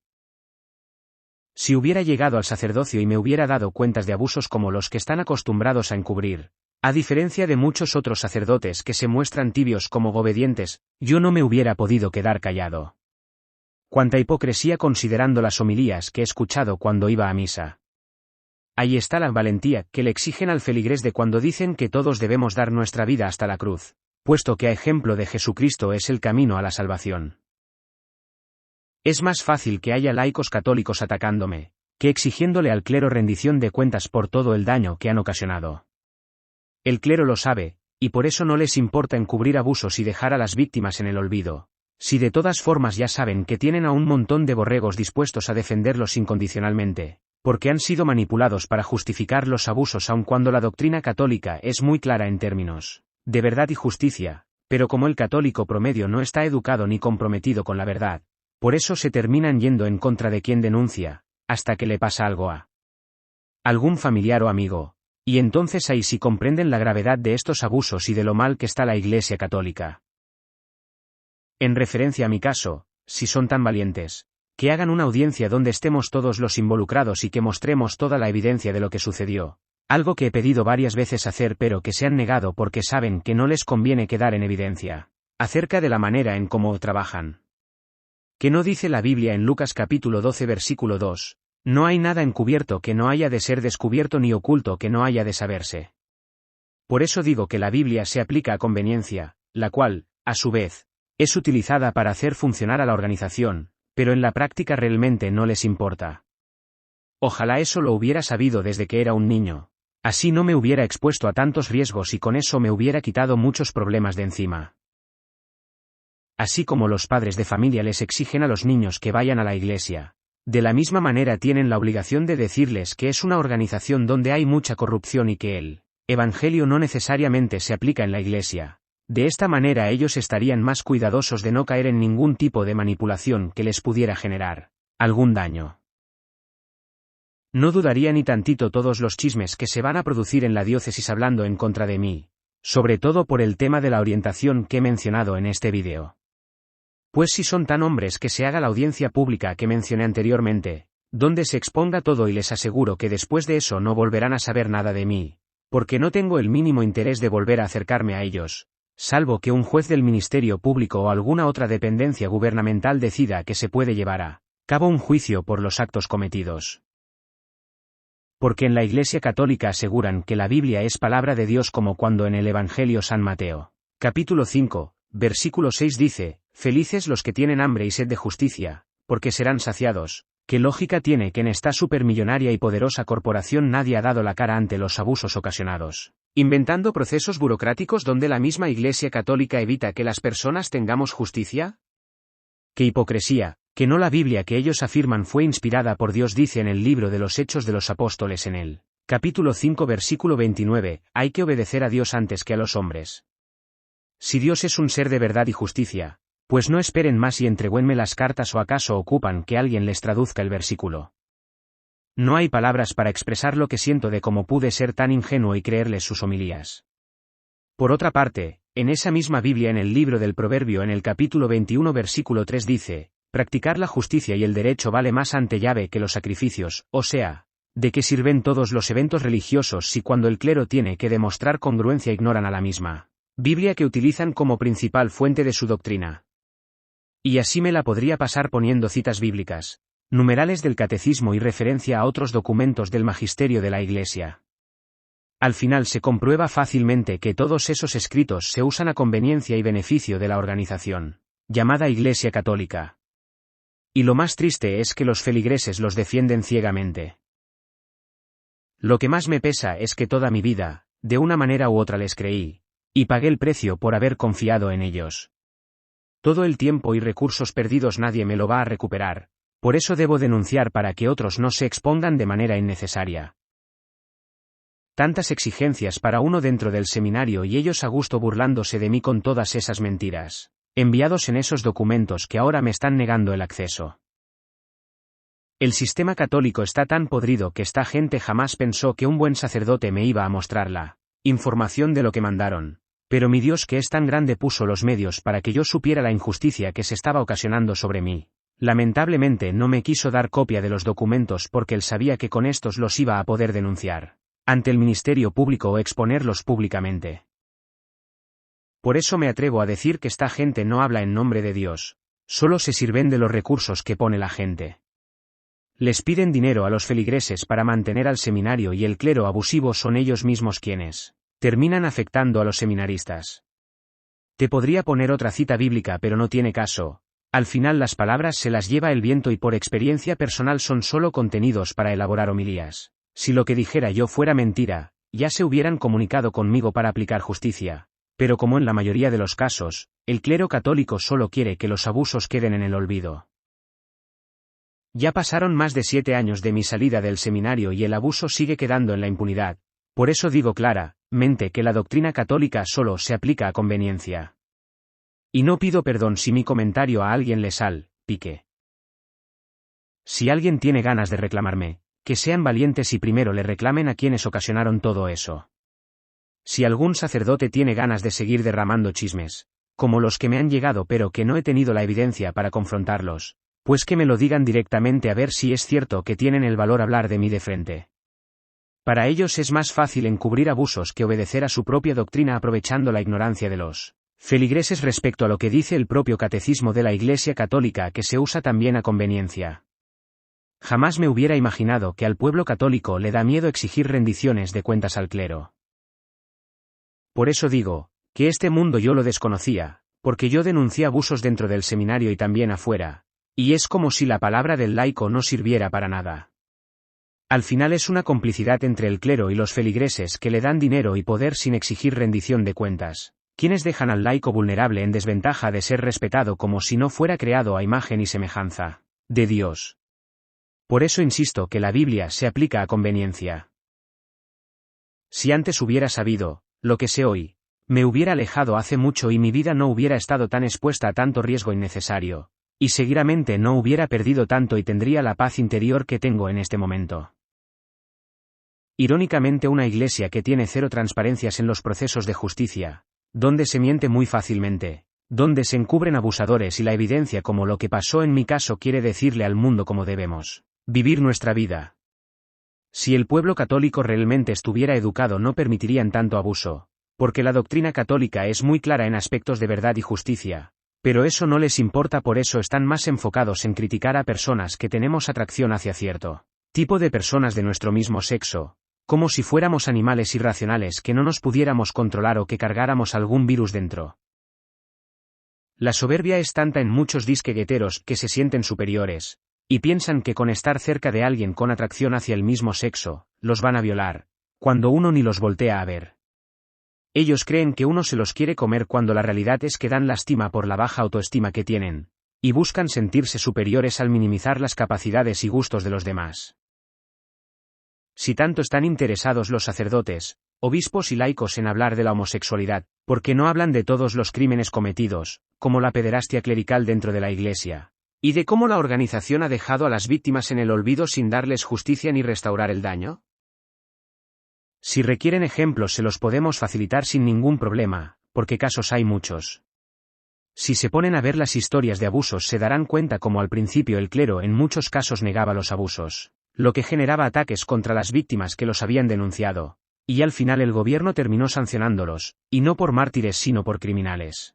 Si hubiera llegado al sacerdocio y me hubiera dado cuentas de abusos como los que están acostumbrados a encubrir, a diferencia de muchos otros sacerdotes que se muestran tibios como obedientes, yo no me hubiera podido quedar callado. Cuánta hipocresía considerando las homilías que he escuchado cuando iba a misa. Ahí está la valentía que le exigen al feligrés de cuando dicen que todos debemos dar nuestra vida hasta la cruz, puesto que a ejemplo de Jesucristo es el camino a la salvación. Es más fácil que haya laicos católicos atacándome, que exigiéndole al clero rendición de cuentas por todo el daño que han ocasionado. El clero lo sabe, y por eso no les importa encubrir abusos y dejar a las víctimas en el olvido, si de todas formas ya saben que tienen a un montón de borregos dispuestos a defenderlos incondicionalmente, porque han sido manipulados para justificar los abusos aun cuando la doctrina católica es muy clara en términos de verdad y justicia, pero como el católico promedio no está educado ni comprometido con la verdad, por eso se terminan yendo en contra de quien denuncia, hasta que le pasa algo a algún familiar o amigo, y entonces ahí sí comprenden la gravedad de estos abusos y de lo mal que está la Iglesia católica. En referencia a mi caso, si son tan valientes, que hagan una audiencia donde estemos todos los involucrados y que mostremos toda la evidencia de lo que sucedió, algo que he pedido varias veces hacer pero que se han negado porque saben que no les conviene quedar en evidencia, acerca de la manera en cómo trabajan. ¿Qué no dice la Biblia en Lucas capítulo 12 versículo 2? No hay nada encubierto que no haya de ser descubierto ni oculto que no haya de saberse. Por eso digo que la Biblia se aplica a conveniencia, la cual, a su vez, es utilizada para hacer funcionar a la organización, pero en la práctica realmente no les importa. Ojalá eso lo hubiera sabido desde que era un niño. Así no me hubiera expuesto a tantos riesgos y con eso me hubiera quitado muchos problemas de encima. Así como los padres de familia les exigen a los niños que vayan a la iglesia, de la misma manera tienen la obligación de decirles que es una organización donde hay mucha corrupción y que el evangelio no necesariamente se aplica en la iglesia. De esta manera ellos estarían más cuidadosos de no caer en ningún tipo de manipulación que les pudiera generar algún daño. No dudaría ni tantito todos los chismes que se van a producir en la diócesis hablando en contra de mí, sobre todo por el tema de la orientación que he mencionado en este vídeo. Pues si son tan hombres que se haga la audiencia pública que mencioné anteriormente, donde se exponga todo y les aseguro que después de eso no volverán a saber nada de mí, porque no tengo el mínimo interés de volver a acercarme a ellos, salvo que un juez del Ministerio Público o alguna otra dependencia gubernamental decida que se puede llevar a cabo un juicio por los actos cometidos. Porque en la Iglesia Católica aseguran que la Biblia es palabra de Dios como cuando en el Evangelio San Mateo, capítulo 5, versículo 6 dice, «Felices los que tienen hambre y sed de justicia, porque serán saciados». ¿Qué lógica tiene que en esta supermillonaria y poderosa corporación nadie ha dado la cara ante los abusos ocasionados, inventando procesos burocráticos donde la misma Iglesia Católica evita que las personas tengamos justicia? ¡Qué hipocresía! Que no la Biblia que ellos afirman fue inspirada por Dios dice en el libro de los Hechos de los Apóstoles en el capítulo 5 versículo 29, hay que obedecer a Dios antes que a los hombres. Si Dios es un ser de verdad y justicia, pues no esperen más y entregüenme las cartas o acaso ocupan que alguien les traduzca el versículo. No hay palabras para expresar lo que siento de cómo pude ser tan ingenuo y creerles sus homilías. Por otra parte, en esa misma Biblia en el libro del Proverbio en el capítulo 21 versículo 3 dice, practicar la justicia y el derecho vale más ante llave que los sacrificios, o sea, ¿de qué sirven todos los eventos religiosos si cuando el clero tiene que demostrar congruencia ignoran a la misma Biblia que utilizan como principal fuente de su doctrina? Y así me la podría pasar poniendo citas bíblicas, numerales del catecismo y referencia a otros documentos del magisterio de la Iglesia. Al final se comprueba fácilmente que todos esos escritos se usan a conveniencia y beneficio de la organización, llamada Iglesia Católica. Y lo más triste es que los feligreses los defienden ciegamente. Lo que más me pesa es que toda mi vida, de una manera u otra les creí, y pagué el precio por haber confiado en ellos. Todo el tiempo y recursos perdidos nadie me lo va a recuperar, por eso debo denunciar para que otros no se expongan de manera innecesaria. Tantas exigencias para uno dentro del seminario y ellos a gusto burlándose de mí con todas esas mentiras, enviados en esos documentos que ahora me están negando el acceso. El sistema católico está tan podrido que esta gente jamás pensó que un buen sacerdote me iba a mostrar la información de lo que mandaron. Pero mi Dios que es tan grande puso los medios para que yo supiera la injusticia que se estaba ocasionando sobre mí. Lamentablemente no me quiso dar copia de los documentos porque él sabía que con estos los iba a poder denunciar ante el Ministerio Público o exponerlos públicamente. Por eso me atrevo a decir que esta gente no habla en nombre de Dios, solo se sirven de los recursos que pone la gente. Les piden dinero a los feligreses para mantener al seminario y el clero abusivo son ellos mismos quienes terminan afectando a los seminaristas. Te podría poner otra cita bíblica pero no tiene caso, al final las palabras se las lleva el viento y por experiencia personal son solo contenidos para elaborar homilías. Si lo que dijera yo fuera mentira, ya se hubieran comunicado conmigo para aplicar justicia, pero como en la mayoría de los casos, el clero católico solo quiere que los abusos queden en el olvido. Ya pasaron más de 7 años de mi salida del seminario y el abuso sigue quedando en la impunidad, Por eso digo claramente que la doctrina católica solo se aplica a conveniencia. Y no pido perdón si mi comentario a alguien le salpique. Si alguien tiene ganas de reclamarme, que sean valientes y primero le reclamen a quienes ocasionaron todo eso. Si algún sacerdote tiene ganas de seguir derramando chismes, como los que me han llegado pero que no he tenido la evidencia para confrontarlos, pues que me lo digan directamente a ver si es cierto que tienen el valor hablar de mí de frente. Para ellos es más fácil encubrir abusos que obedecer a su propia doctrina aprovechando la ignorancia de los feligreses respecto a lo que dice el propio catecismo de la Iglesia Católica, que se usa también a conveniencia. Jamás me hubiera imaginado que al pueblo católico le da miedo exigir rendiciones de cuentas al clero. Por eso digo, que este mundo yo lo desconocía, porque yo denuncié abusos dentro del seminario y también afuera, y es como si la palabra del laico no sirviera para nada. Al final es una complicidad entre el clero y los feligreses que le dan dinero y poder sin exigir rendición de cuentas, quienes dejan al laico vulnerable en desventaja de ser respetado como si no fuera creado a imagen y semejanza de Dios. Por eso insisto que la Biblia se aplica a conveniencia. Si antes hubiera sabido lo que sé hoy, me hubiera alejado hace mucho y mi vida no hubiera estado tan expuesta a tanto riesgo innecesario, y seguramente no hubiera perdido tanto y tendría la paz interior que tengo en este momento. Irónicamente, una iglesia que tiene cero transparencias en los procesos de justicia, donde se miente muy fácilmente, donde se encubren abusadores y la evidencia como lo que pasó en mi caso quiere decirle al mundo cómo debemos vivir nuestra vida. Si el pueblo católico realmente estuviera educado no permitirían tanto abuso, porque la doctrina católica es muy clara en aspectos de verdad y justicia, pero eso no les importa, por eso están más enfocados en criticar a personas que tenemos atracción hacia cierto tipo de personas de nuestro mismo sexo, como si fuéramos animales irracionales que no nos pudiéramos controlar o que cargáramos algún virus dentro. La soberbia es tanta en muchos disquegueteros que se sienten superiores, y piensan que con estar cerca de alguien con atracción hacia el mismo sexo, los van a violar, cuando uno ni los voltea a ver. Ellos creen que uno se los quiere comer cuando la realidad es que dan lástima por la baja autoestima que tienen, y buscan sentirse superiores al minimizar las capacidades y gustos de los demás. Si tanto están interesados los sacerdotes, obispos y laicos en hablar de la homosexualidad, ¿por qué no hablan de todos los crímenes cometidos, como la pederastia clerical dentro de la Iglesia? ¿Y de cómo la organización ha dejado a las víctimas en el olvido sin darles justicia ni restaurar el daño? Si requieren ejemplos se los podemos facilitar sin ningún problema, porque casos hay muchos. Si se ponen a ver las historias de abusos se darán cuenta como al principio el clero en muchos casos negaba los abusos, lo que generaba ataques contra las víctimas que los habían denunciado, y al final el gobierno terminó sancionándolos, y no por mártires sino por criminales.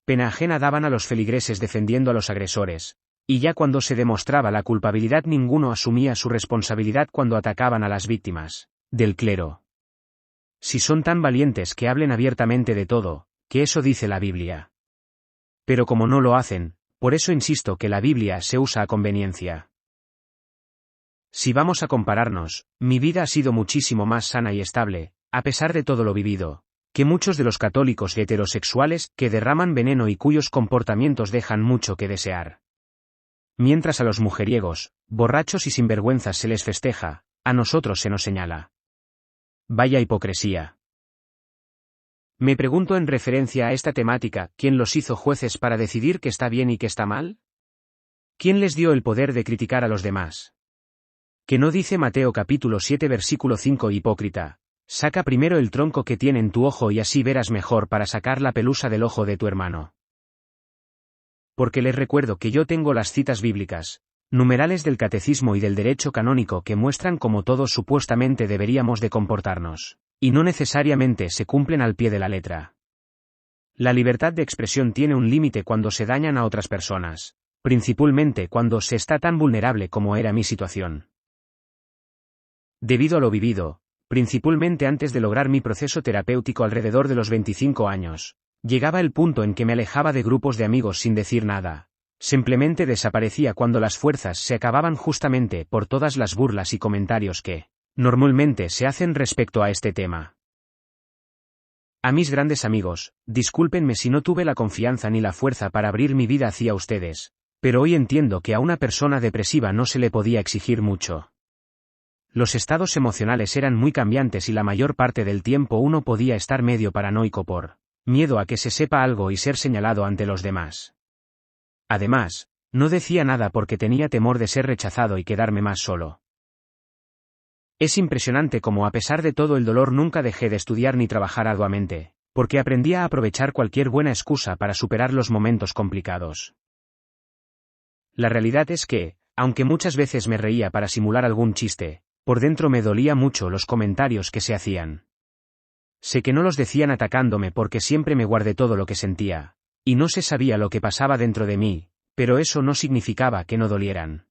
Pena ajena daban a los feligreses defendiendo a los agresores, y ya cuando se demostraba la culpabilidad ninguno asumía su responsabilidad cuando atacaban a las víctimas del clero. Si son tan valientes que hablen abiertamente de todo, que eso dice la Biblia. Pero como no lo hacen, por eso insisto que la Biblia se usa a conveniencia. Si vamos a compararnos, mi vida ha sido muchísimo más sana y estable, a pesar de todo lo vivido, que muchos de los católicos heterosexuales que derraman veneno y cuyos comportamientos dejan mucho que desear. Mientras a los mujeriegos, borrachos y sinvergüenzas se les festeja, a nosotros se nos señala. Vaya hipocresía. Me pregunto en referencia a esta temática, ¿quién los hizo jueces para decidir qué está bien y qué está mal? ¿Quién les dio el poder de criticar a los demás? ¿Que no dice Mateo capítulo 7 versículo 5: hipócrita, saca primero el tronco que tiene en tu ojo y así verás mejor para sacar la pelusa del ojo de tu hermano? Porque les recuerdo que yo tengo las citas bíblicas, numerales del catecismo y del derecho canónico que muestran cómo todos supuestamente deberíamos de comportarnos, y no necesariamente se cumplen al pie de la letra. La libertad de expresión tiene un límite cuando se dañan a otras personas, principalmente cuando se está tan vulnerable como era mi situación. Debido a lo vivido, principalmente antes de lograr mi proceso terapéutico alrededor de los 25 años, llegaba el punto en que me alejaba de grupos de amigos sin decir nada, simplemente desaparecía cuando las fuerzas se acababan justamente por todas las burlas y comentarios que, normalmente se hacen respecto a este tema. A mis grandes amigos, discúlpenme si no tuve la confianza ni la fuerza para abrir mi vida hacia ustedes, pero hoy entiendo que a una persona depresiva no se le podía exigir mucho. Los estados emocionales eran muy cambiantes y la mayor parte del tiempo uno podía estar medio paranoico por miedo a que se sepa algo y ser señalado ante los demás. Además, no decía nada porque tenía temor de ser rechazado y quedarme más solo. Es impresionante cómo a pesar de todo el dolor nunca dejé de estudiar ni trabajar arduamente, porque aprendí a aprovechar cualquier buena excusa para superar los momentos complicados. La realidad es que, aunque muchas veces me reía para simular algún chiste, por dentro me dolía mucho los comentarios que se hacían. Sé que no los decían atacándome porque siempre me guardé todo lo que sentía, y no se sabía lo que pasaba dentro de mí, pero eso no significaba que no dolieran.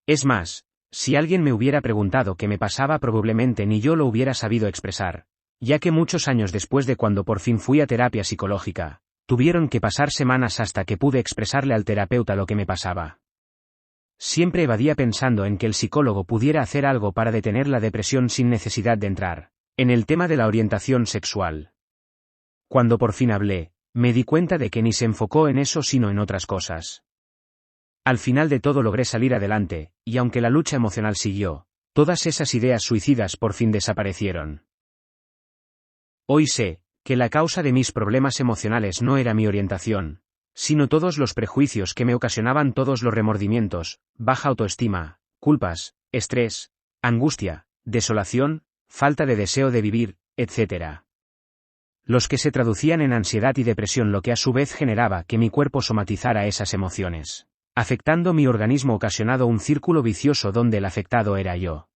Es más, si alguien me hubiera preguntado qué me pasaba probablemente ni yo lo hubiera sabido expresar, ya que muchos años después de cuando por fin fui a terapia psicológica, tuvieron que pasar semanas hasta que pude expresarle al terapeuta lo que me pasaba. Siempre evadía pensando en que el psicólogo pudiera hacer algo para detener la depresión sin necesidad de entrar en el tema de la orientación sexual. Cuando por fin hablé, me di cuenta de que ni se enfocó en eso sino en otras cosas. Al final de todo logré salir adelante, y aunque la lucha emocional siguió, todas esas ideas suicidas por fin desaparecieron. Hoy sé que la causa de mis problemas emocionales no era mi orientación, sino todos los prejuicios que me ocasionaban todos los remordimientos, baja autoestima, culpas, estrés, angustia, desolación, falta de deseo de vivir, etc. Los que se traducían en ansiedad y depresión, lo que a su vez generaba que mi cuerpo somatizara esas emociones, afectando mi organismo, ocasionado un círculo vicioso donde el afectado era yo.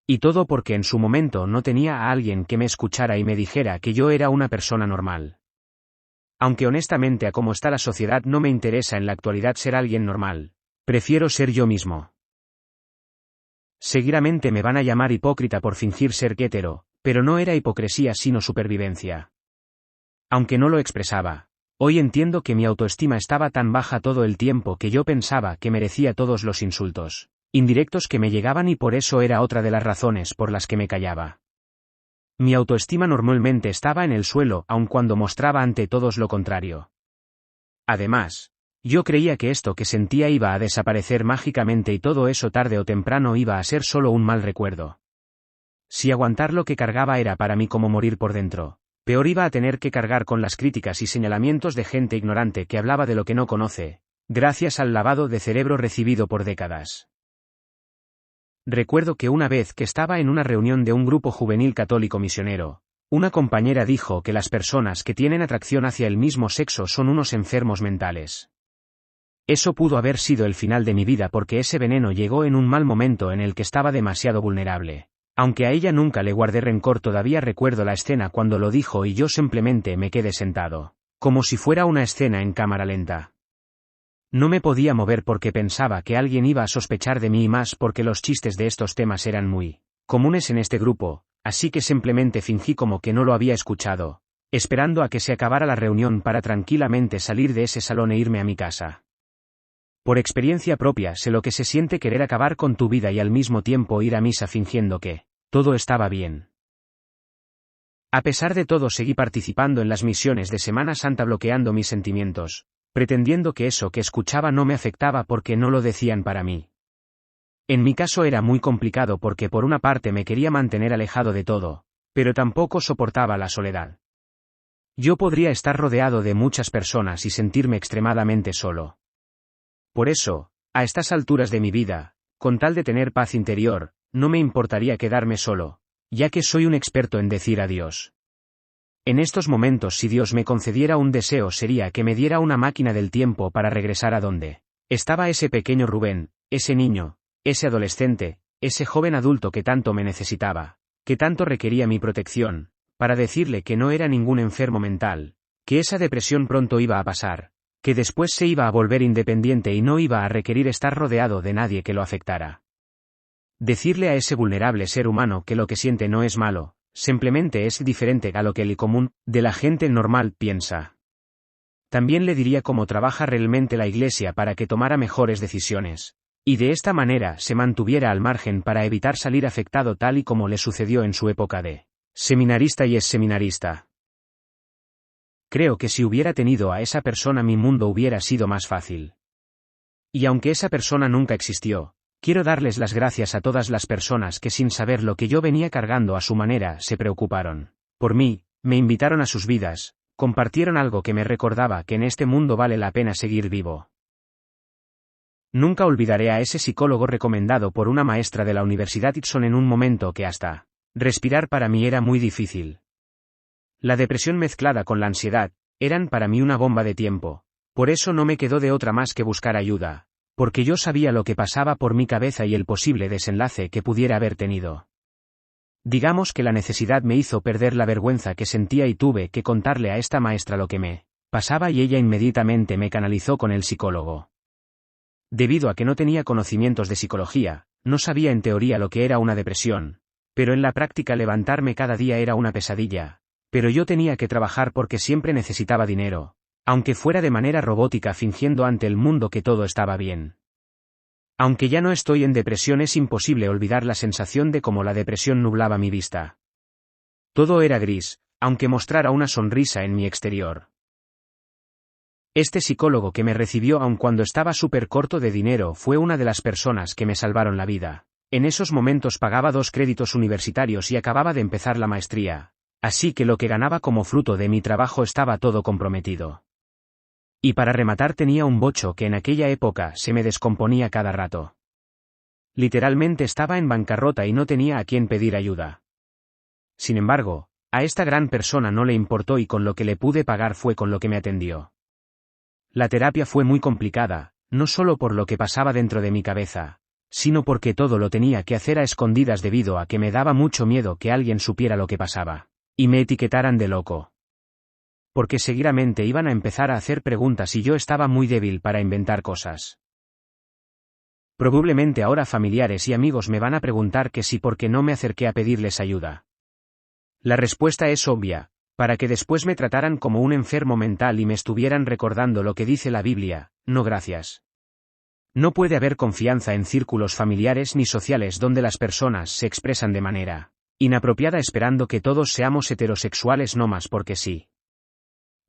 Y todo porque en su momento no tenía a alguien que me escuchara y me dijera que yo era una persona normal. Aunque honestamente a cómo está la sociedad no me interesa en la actualidad ser alguien normal, prefiero ser yo mismo. Seguramente me van a llamar hipócrita por fingir ser hétero, pero no era hipocresía sino supervivencia. Aunque no lo expresaba, hoy entiendo que mi autoestima estaba tan baja todo el tiempo que yo pensaba que merecía todos los insultos indirectos que me llegaban y por eso era otra de las razones por las que me callaba. Mi autoestima normalmente estaba en el suelo aun cuando mostraba ante todos lo contrario. Además, yo creía que esto que sentía iba a desaparecer mágicamente y todo eso tarde o temprano iba a ser solo un mal recuerdo. Si aguantar lo que cargaba era para mí como morir por dentro, peor iba a tener que cargar con las críticas y señalamientos de gente ignorante que hablaba de lo que no conoce, gracias al lavado de cerebro recibido por décadas. Recuerdo que una vez que estaba en una reunión de un grupo juvenil católico misionero, una compañera dijo que las personas que tienen atracción hacia el mismo sexo son unos enfermos mentales. Eso pudo haber sido el final de mi vida porque ese veneno llegó en un mal momento en el que estaba demasiado vulnerable. Aunque a ella nunca le guardé rencor, todavía recuerdo la escena cuando lo dijo y yo simplemente me quedé sentado, como si fuera una escena en cámara lenta. No me podía mover porque pensaba que alguien iba a sospechar de mí y más porque los chistes de estos temas eran muy comunes en este grupo, así que simplemente fingí como que no lo había escuchado, esperando a que se acabara la reunión para tranquilamente salir de ese salón e irme a mi casa. Por experiencia propia sé lo que se siente querer acabar con tu vida y al mismo tiempo ir a misa fingiendo que todo estaba bien. A pesar de todo seguí participando en las misiones de Semana Santa bloqueando mis sentimientos, pretendiendo que eso que escuchaba no me afectaba porque no lo decían para mí. En mi caso era muy complicado porque por una parte me quería mantener alejado de todo, pero tampoco soportaba la soledad. Yo podría estar rodeado de muchas personas y sentirme extremadamente solo. Por eso, a estas alturas de mi vida, con tal de tener paz interior, no me importaría quedarme solo, ya que soy un experto en decir adiós. En estos momentos, si Dios me concediera un deseo, sería que me diera una máquina del tiempo para regresar a donde estaba ese pequeño Rubén, ese niño, ese adolescente, ese joven adulto que tanto me necesitaba, que tanto requería mi protección, para decirle que no era ningún enfermo mental, que esa depresión pronto iba a pasar, que después se iba a volver independiente y no iba a requerir estar rodeado de nadie que lo afectara. Decirle a ese vulnerable ser humano que lo que siente no es malo, simplemente es diferente a lo que el común de la gente normal piensa. También le diría cómo trabaja realmente la Iglesia para que tomara mejores decisiones, y de esta manera se mantuviera al margen para evitar salir afectado tal y como le sucedió en su época de seminarista y exseminarista. Creo que si hubiera tenido a esa persona mi mundo hubiera sido más fácil. Y aunque esa persona nunca existió, Quiero darles las gracias a todas las personas que sin saber lo que yo venía cargando a su manera se preocuparon por mí, me invitaron a sus vidas, compartieron algo que me recordaba que en este mundo vale la pena seguir vivo. Nunca olvidaré a ese psicólogo recomendado por una maestra de la Universidad Itson en un momento que hasta respirar para mí era muy difícil. La depresión mezclada con la ansiedad eran para mí una bomba de tiempo, por eso no me quedó de otra más que buscar ayuda, porque yo sabía lo que pasaba por mi cabeza y el posible desenlace que pudiera haber tenido. Digamos que la necesidad me hizo perder la vergüenza que sentía y tuve que contarle a esta maestra lo que me pasaba y ella inmediatamente me canalizó con el psicólogo. Debido a que no tenía conocimientos de psicología, no sabía en teoría lo que era una depresión, pero en la práctica levantarme cada día era una pesadilla, pero yo tenía que trabajar porque siempre necesitaba dinero, aunque fuera de manera robótica fingiendo ante el mundo que todo estaba bien. Aunque ya no estoy en depresión es imposible olvidar la sensación de cómo la depresión nublaba mi vista. Todo era gris, aunque mostrara una sonrisa en mi exterior. Este psicólogo que me recibió aun cuando estaba súper corto de dinero fue una de las personas que me salvaron la vida. En esos momentos pagaba 2 créditos universitarios y acababa de empezar la maestría, así que lo que ganaba como fruto de mi trabajo estaba todo comprometido. Y para rematar tenía un bocho que en aquella época se me descomponía cada rato. Literalmente estaba en bancarrota y no tenía a quién pedir ayuda. Sin embargo, a esta gran persona no le importó y con lo que le pude pagar fue con lo que me atendió. La terapia fue muy complicada, no solo por lo que pasaba dentro de mi cabeza, sino porque todo lo tenía que hacer a escondidas debido a que me daba mucho miedo que alguien supiera lo que pasaba, y me etiquetaran de loco. Porque seguidamente iban a empezar a hacer preguntas y yo estaba muy débil para inventar cosas. Probablemente ahora familiares y amigos me van a preguntar que sí porque no me acerqué a pedirles ayuda. La respuesta es obvia, para que después me trataran como un enfermo mental y me estuvieran recordando lo que dice la Biblia, no gracias. No puede haber confianza en círculos familiares ni sociales donde las personas se expresan de manera inapropiada esperando que todos seamos heterosexuales no más porque sí.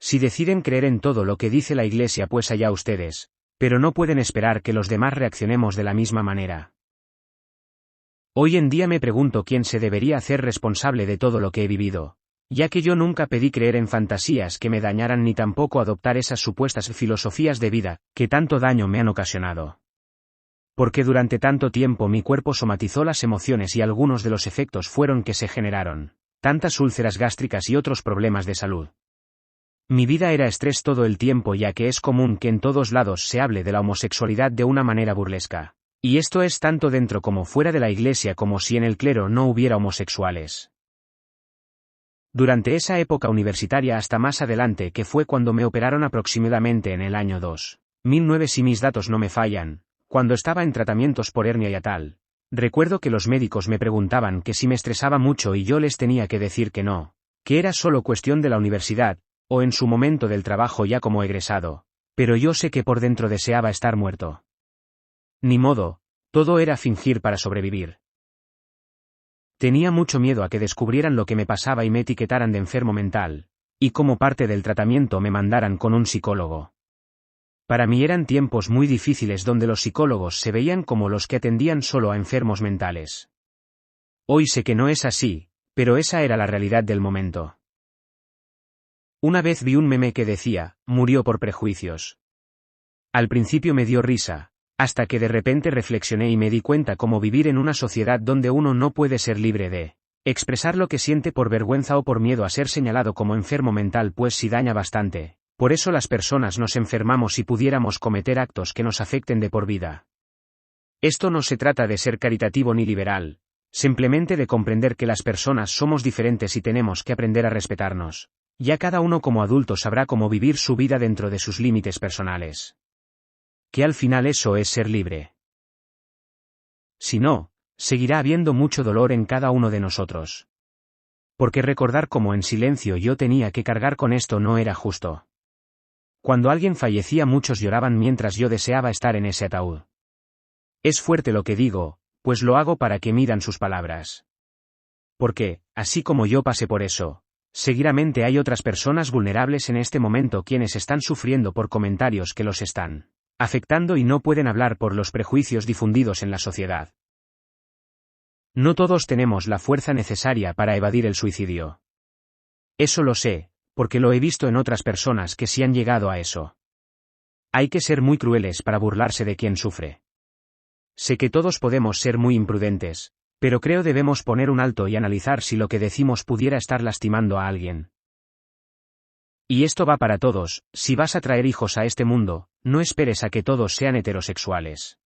Si deciden creer en todo lo que dice la Iglesia pues allá ustedes, pero no pueden esperar que los demás reaccionemos de la misma manera. Hoy en día me pregunto quién se debería hacer responsable de todo lo que he vivido, ya que yo nunca pedí creer en fantasías que me dañaran ni tampoco adoptar esas supuestas filosofías de vida, que tanto daño me han ocasionado. Porque durante tanto tiempo mi cuerpo somatizó las emociones y algunos de los efectos fueron que se generaron tantas úlceras gástricas y otros problemas de salud. Mi vida era estrés todo el tiempo ya que es común que en todos lados se hable de la homosexualidad de una manera burlesca. Y esto es tanto dentro como fuera de la iglesia como si en el clero no hubiera homosexuales. Durante esa época universitaria hasta más adelante que fue cuando me operaron aproximadamente en el año 2009 si mis datos no me fallan, cuando estaba en tratamientos por hernia hiatal, recuerdo que los médicos me preguntaban que si me estresaba mucho y yo les tenía que decir que no, que era solo cuestión de la universidad, o en su momento del trabajo ya como egresado, pero yo sé que por dentro deseaba estar muerto. Ni modo, todo era fingir para sobrevivir. Tenía mucho miedo a que descubrieran lo que me pasaba y me etiquetaran de enfermo mental, y como parte del tratamiento me mandaran con un psicólogo. Para mí eran tiempos muy difíciles donde los psicólogos se veían como los que atendían solo a enfermos mentales. Hoy sé que no es así, pero esa era la realidad del momento. Una vez vi un meme que decía, murió por prejuicios. Al principio me dio risa, hasta que de repente reflexioné y me di cuenta cómo vivir en una sociedad donde uno no puede ser libre de expresar lo que siente por vergüenza o por miedo a ser señalado como enfermo mental pues sí daña bastante. Por eso las personas nos enfermamos si pudiéramos cometer actos que nos afecten de por vida. Esto no se trata de ser caritativo ni liberal, simplemente de comprender que las personas somos diferentes y tenemos que aprender a respetarnos. Ya cada uno como adulto sabrá cómo vivir su vida dentro de sus límites personales. Que al final eso es ser libre. Si no, seguirá habiendo mucho dolor en cada uno de nosotros. Porque recordar cómo en silencio yo tenía que cargar con esto no era justo. Cuando alguien fallecía muchos lloraban mientras yo deseaba estar en ese ataúd. Es fuerte lo que digo, pues lo hago para que midan sus palabras. Porque, así como yo pasé por eso, seguramente hay otras personas vulnerables en este momento quienes están sufriendo por comentarios que los están afectando y no pueden hablar por los prejuicios difundidos en la sociedad. No todos tenemos la fuerza necesaria para evadir el suicidio. Eso lo sé, porque lo he visto en otras personas que sí han llegado a eso. Hay que ser muy crueles para burlarse de quien sufre. Sé que todos podemos ser muy imprudentes, pero creo debemos poner un alto y analizar si lo que decimos pudiera estar lastimando a alguien. Y esto va para todos: si vas a traer hijos a este mundo, no esperes a que todos sean heterosexuales.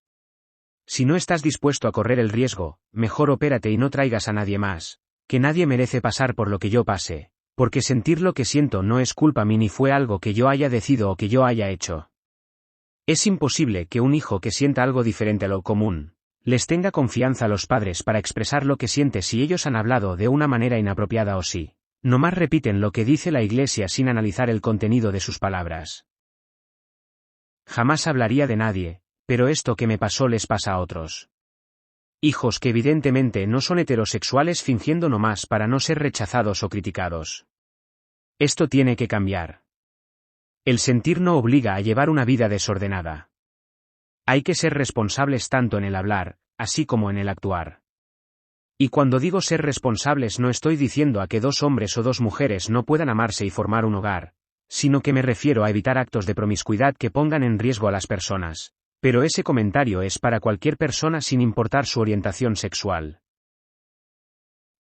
Si no estás dispuesto a correr el riesgo, mejor opérate y no traigas a nadie más, que nadie merece pasar por lo que yo pase, porque sentir lo que siento no es culpa mía ni fue algo que yo haya decidido o que yo haya hecho. Es imposible que un hijo que sienta algo diferente a lo común, les tenga confianza a los padres para expresar lo que siente si ellos han hablado de una manera inapropiada o si nomás repiten lo que dice la Iglesia sin analizar el contenido de sus palabras. Jamás hablaría de nadie, pero esto que me pasó les pasa a otros. Hijos que evidentemente no son heterosexuales fingiendo nomás para no ser rechazados o criticados. Esto tiene que cambiar. El sentir no obliga a llevar una vida desordenada. Hay que ser responsables tanto en el hablar, así como en el actuar. Y cuando digo ser responsables no estoy diciendo a que dos hombres o dos mujeres no puedan amarse y formar un hogar, sino que me refiero a evitar actos de promiscuidad que pongan en riesgo a las personas, pero ese comentario es para cualquier persona sin importar su orientación sexual.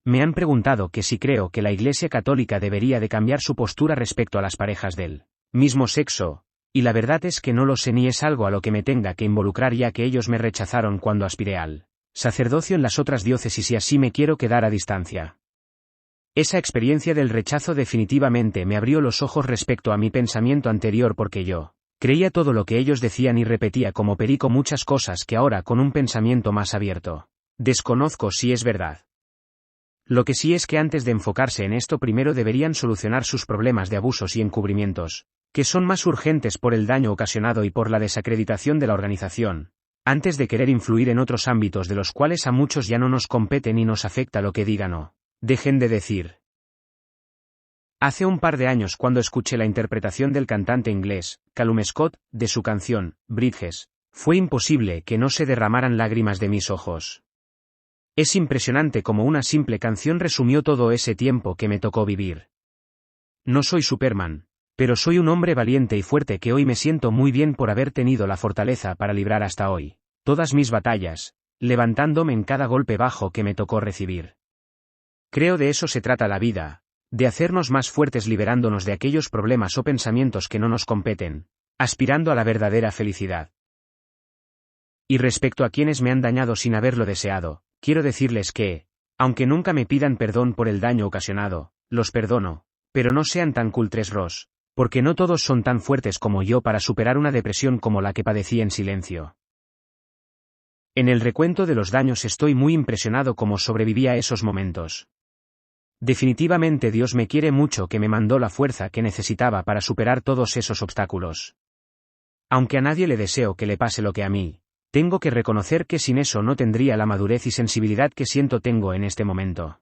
Me han preguntado que si creo que la Iglesia Católica debería de cambiar su postura respecto a las parejas del mismo sexo, y la verdad es que no lo sé ni es algo a lo que me tenga que involucrar ya que ellos me rechazaron cuando aspiré al sacerdocio en las otras diócesis y así me quiero quedar a distancia. Esa experiencia del rechazo definitivamente me abrió los ojos respecto a mi pensamiento anterior porque yo creía todo lo que ellos decían y repetía como perico muchas cosas que ahora con un pensamiento más abierto desconozco si es verdad. Lo que sí es que antes de enfocarse en esto primero deberían solucionar sus problemas de abusos y encubrimientos, que son más urgentes por el daño ocasionado y por la desacreditación de la organización, antes de querer influir en otros ámbitos de los cuales a muchos ya no nos compete ni nos afecta lo que digan o dejen de decir. Hace un par de años cuando escuché la interpretación del cantante inglés, Callum Scott, de su canción, Bridges, fue imposible que no se derramaran lágrimas de mis ojos. Es impresionante cómo una simple canción resumió todo ese tiempo que me tocó vivir. No soy Superman, pero soy un hombre valiente y fuerte que hoy me siento muy bien por haber tenido la fortaleza para librar hasta hoy todas mis batallas, levantándome en cada golpe bajo que me tocó recibir. Creo de eso se trata la vida, de hacernos más fuertes liberándonos de aquellos problemas o pensamientos que no nos competen, aspirando a la verdadera felicidad. Y respecto a quienes me han dañado sin haberlo deseado, quiero decirles que, aunque nunca me pidan perdón por el daño ocasionado, los perdono, pero no sean tan cultres Ross, porque no todos son tan fuertes como yo para superar una depresión como la que padecí en silencio. En el recuento de los daños estoy muy impresionado cómo sobreviví a esos momentos. Definitivamente Dios me quiere mucho que me mandó la fuerza que necesitaba para superar todos esos obstáculos. Aunque a nadie le deseo que le pase lo que a mí, tengo que reconocer que sin eso no tendría la madurez y sensibilidad que siento tengo en este momento.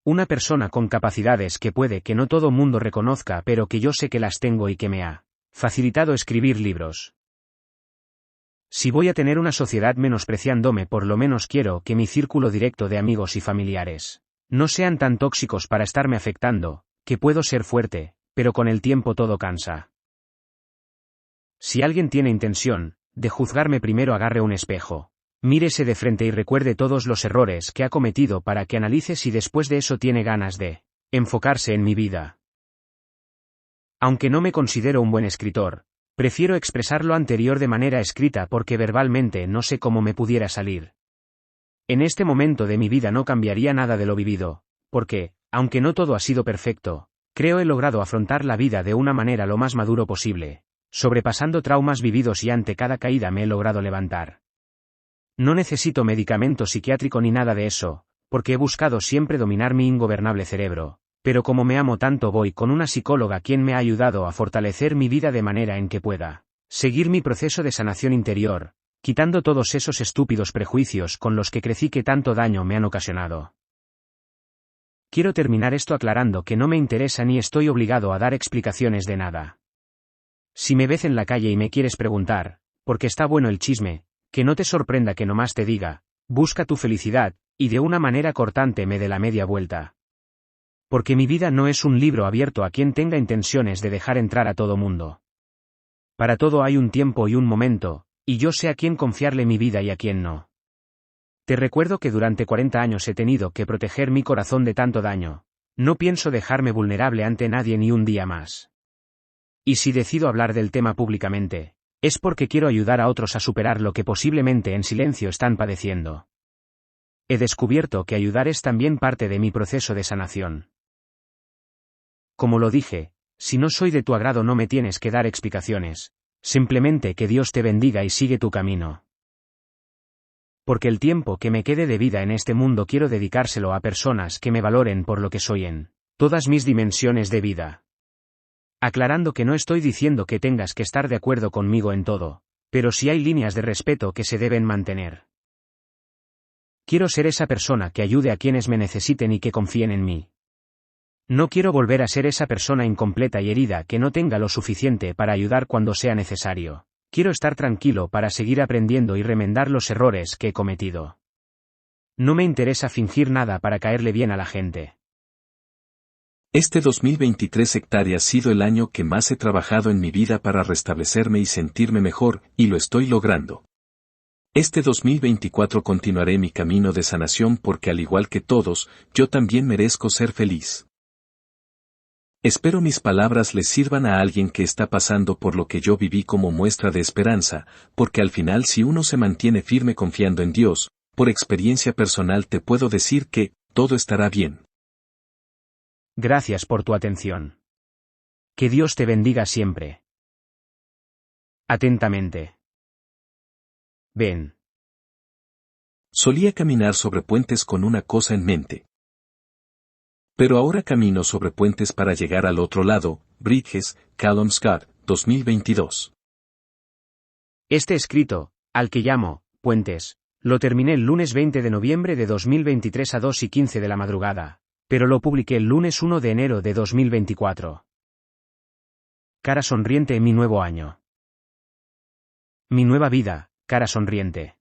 Una persona con capacidades que puede que no todo mundo reconozca pero que yo sé que las tengo y que me ha facilitado escribir libros. Si voy a tener una sociedad menospreciándome, por lo menos quiero que mi círculo directo de amigos y familiares no sean tan tóxicos para estarme afectando, que puedo ser fuerte, pero con el tiempo todo cansa. Si alguien tiene intención de juzgarme, primero agarre un espejo, mírese de frente y recuerde todos los errores que ha cometido para que analice si después de eso tiene ganas de enfocarse en mi vida. Aunque no me considero un buen escritor, prefiero expresar lo anterior de manera escrita porque verbalmente no sé cómo me pudiera salir. En este momento de mi vida no cambiaría nada de lo vivido, porque, aunque no todo ha sido perfecto, creo he logrado afrontar la vida de una manera lo más maduro posible, sobrepasando traumas vividos y ante cada caída me he logrado levantar. No necesito medicamento psiquiátrico ni nada de eso, porque he buscado siempre dominar mi ingobernable cerebro, pero como me amo tanto voy con una psicóloga quien me ha ayudado a fortalecer mi vida de manera en que pueda seguir mi proceso de sanación interior, quitando todos esos estúpidos prejuicios con los que crecí que tanto daño me han ocasionado. Quiero terminar esto aclarando que no me interesa ni estoy obligado a dar explicaciones de nada. Si me ves en la calle y me quieres preguntar, Porque está bueno el chisme, que no te sorprenda que nomás te diga, busca tu felicidad, y de una manera cortante me dé la media vuelta. Porque mi vida no es un libro abierto a quien tenga intenciones de dejar entrar a todo mundo. Para todo hay un tiempo y un momento, y yo sé a quién confiarle mi vida y a quién no. Te recuerdo que durante 40 años he tenido que proteger mi corazón de tanto daño. No pienso dejarme vulnerable ante nadie ni un día más. Y si decido hablar del tema públicamente, es porque quiero ayudar a otros a superar lo que posiblemente en silencio están padeciendo. He descubierto que ayudar es también parte de mi proceso de sanación. Como lo dije, si no soy de tu agrado no me tienes que dar explicaciones, simplemente que Dios te bendiga y sigue tu camino. Porque el tiempo que me quede de vida en este mundo quiero dedicárselo a personas que me valoren por lo que soy en todas mis dimensiones de vida. Aclarando que no estoy diciendo que tengas que estar de acuerdo conmigo en todo, pero sí hay líneas de respeto que se deben mantener. Quiero ser esa persona que ayude a quienes me necesiten y que confíen en mí. No quiero volver a ser esa persona incompleta y herida que no tenga lo suficiente para ayudar cuando sea necesario. Quiero estar tranquilo para seguir aprendiendo y remendar los errores que he cometido. No me interesa fingir nada para caerle bien a la gente. Este 2023 ha sido el año que más he trabajado en mi vida para restablecerme y sentirme mejor, y lo estoy logrando. Este 2024 continuaré mi camino de sanación porque al igual que todos, yo también merezco ser feliz. Espero mis palabras les sirvan a alguien que está pasando por lo que yo viví como muestra de esperanza, porque al final si uno se mantiene firme confiando en Dios, por experiencia personal te puedo decir que, todo estará bien. Gracias por tu atención. Que Dios te bendiga siempre. Atentamente. Ben. Solía caminar sobre puentes con una cosa en mente. Pero ahora camino sobre puentes para llegar al otro lado. Bridges, Callum Scott, 2022. Este escrito, al que llamo Puentes, lo terminé el lunes 20 de noviembre de 2023 a 2:15 de la madrugada, pero lo publiqué el lunes 1 de enero de 2024. Cara sonriente en mi nuevo año. Mi nueva vida, cara sonriente.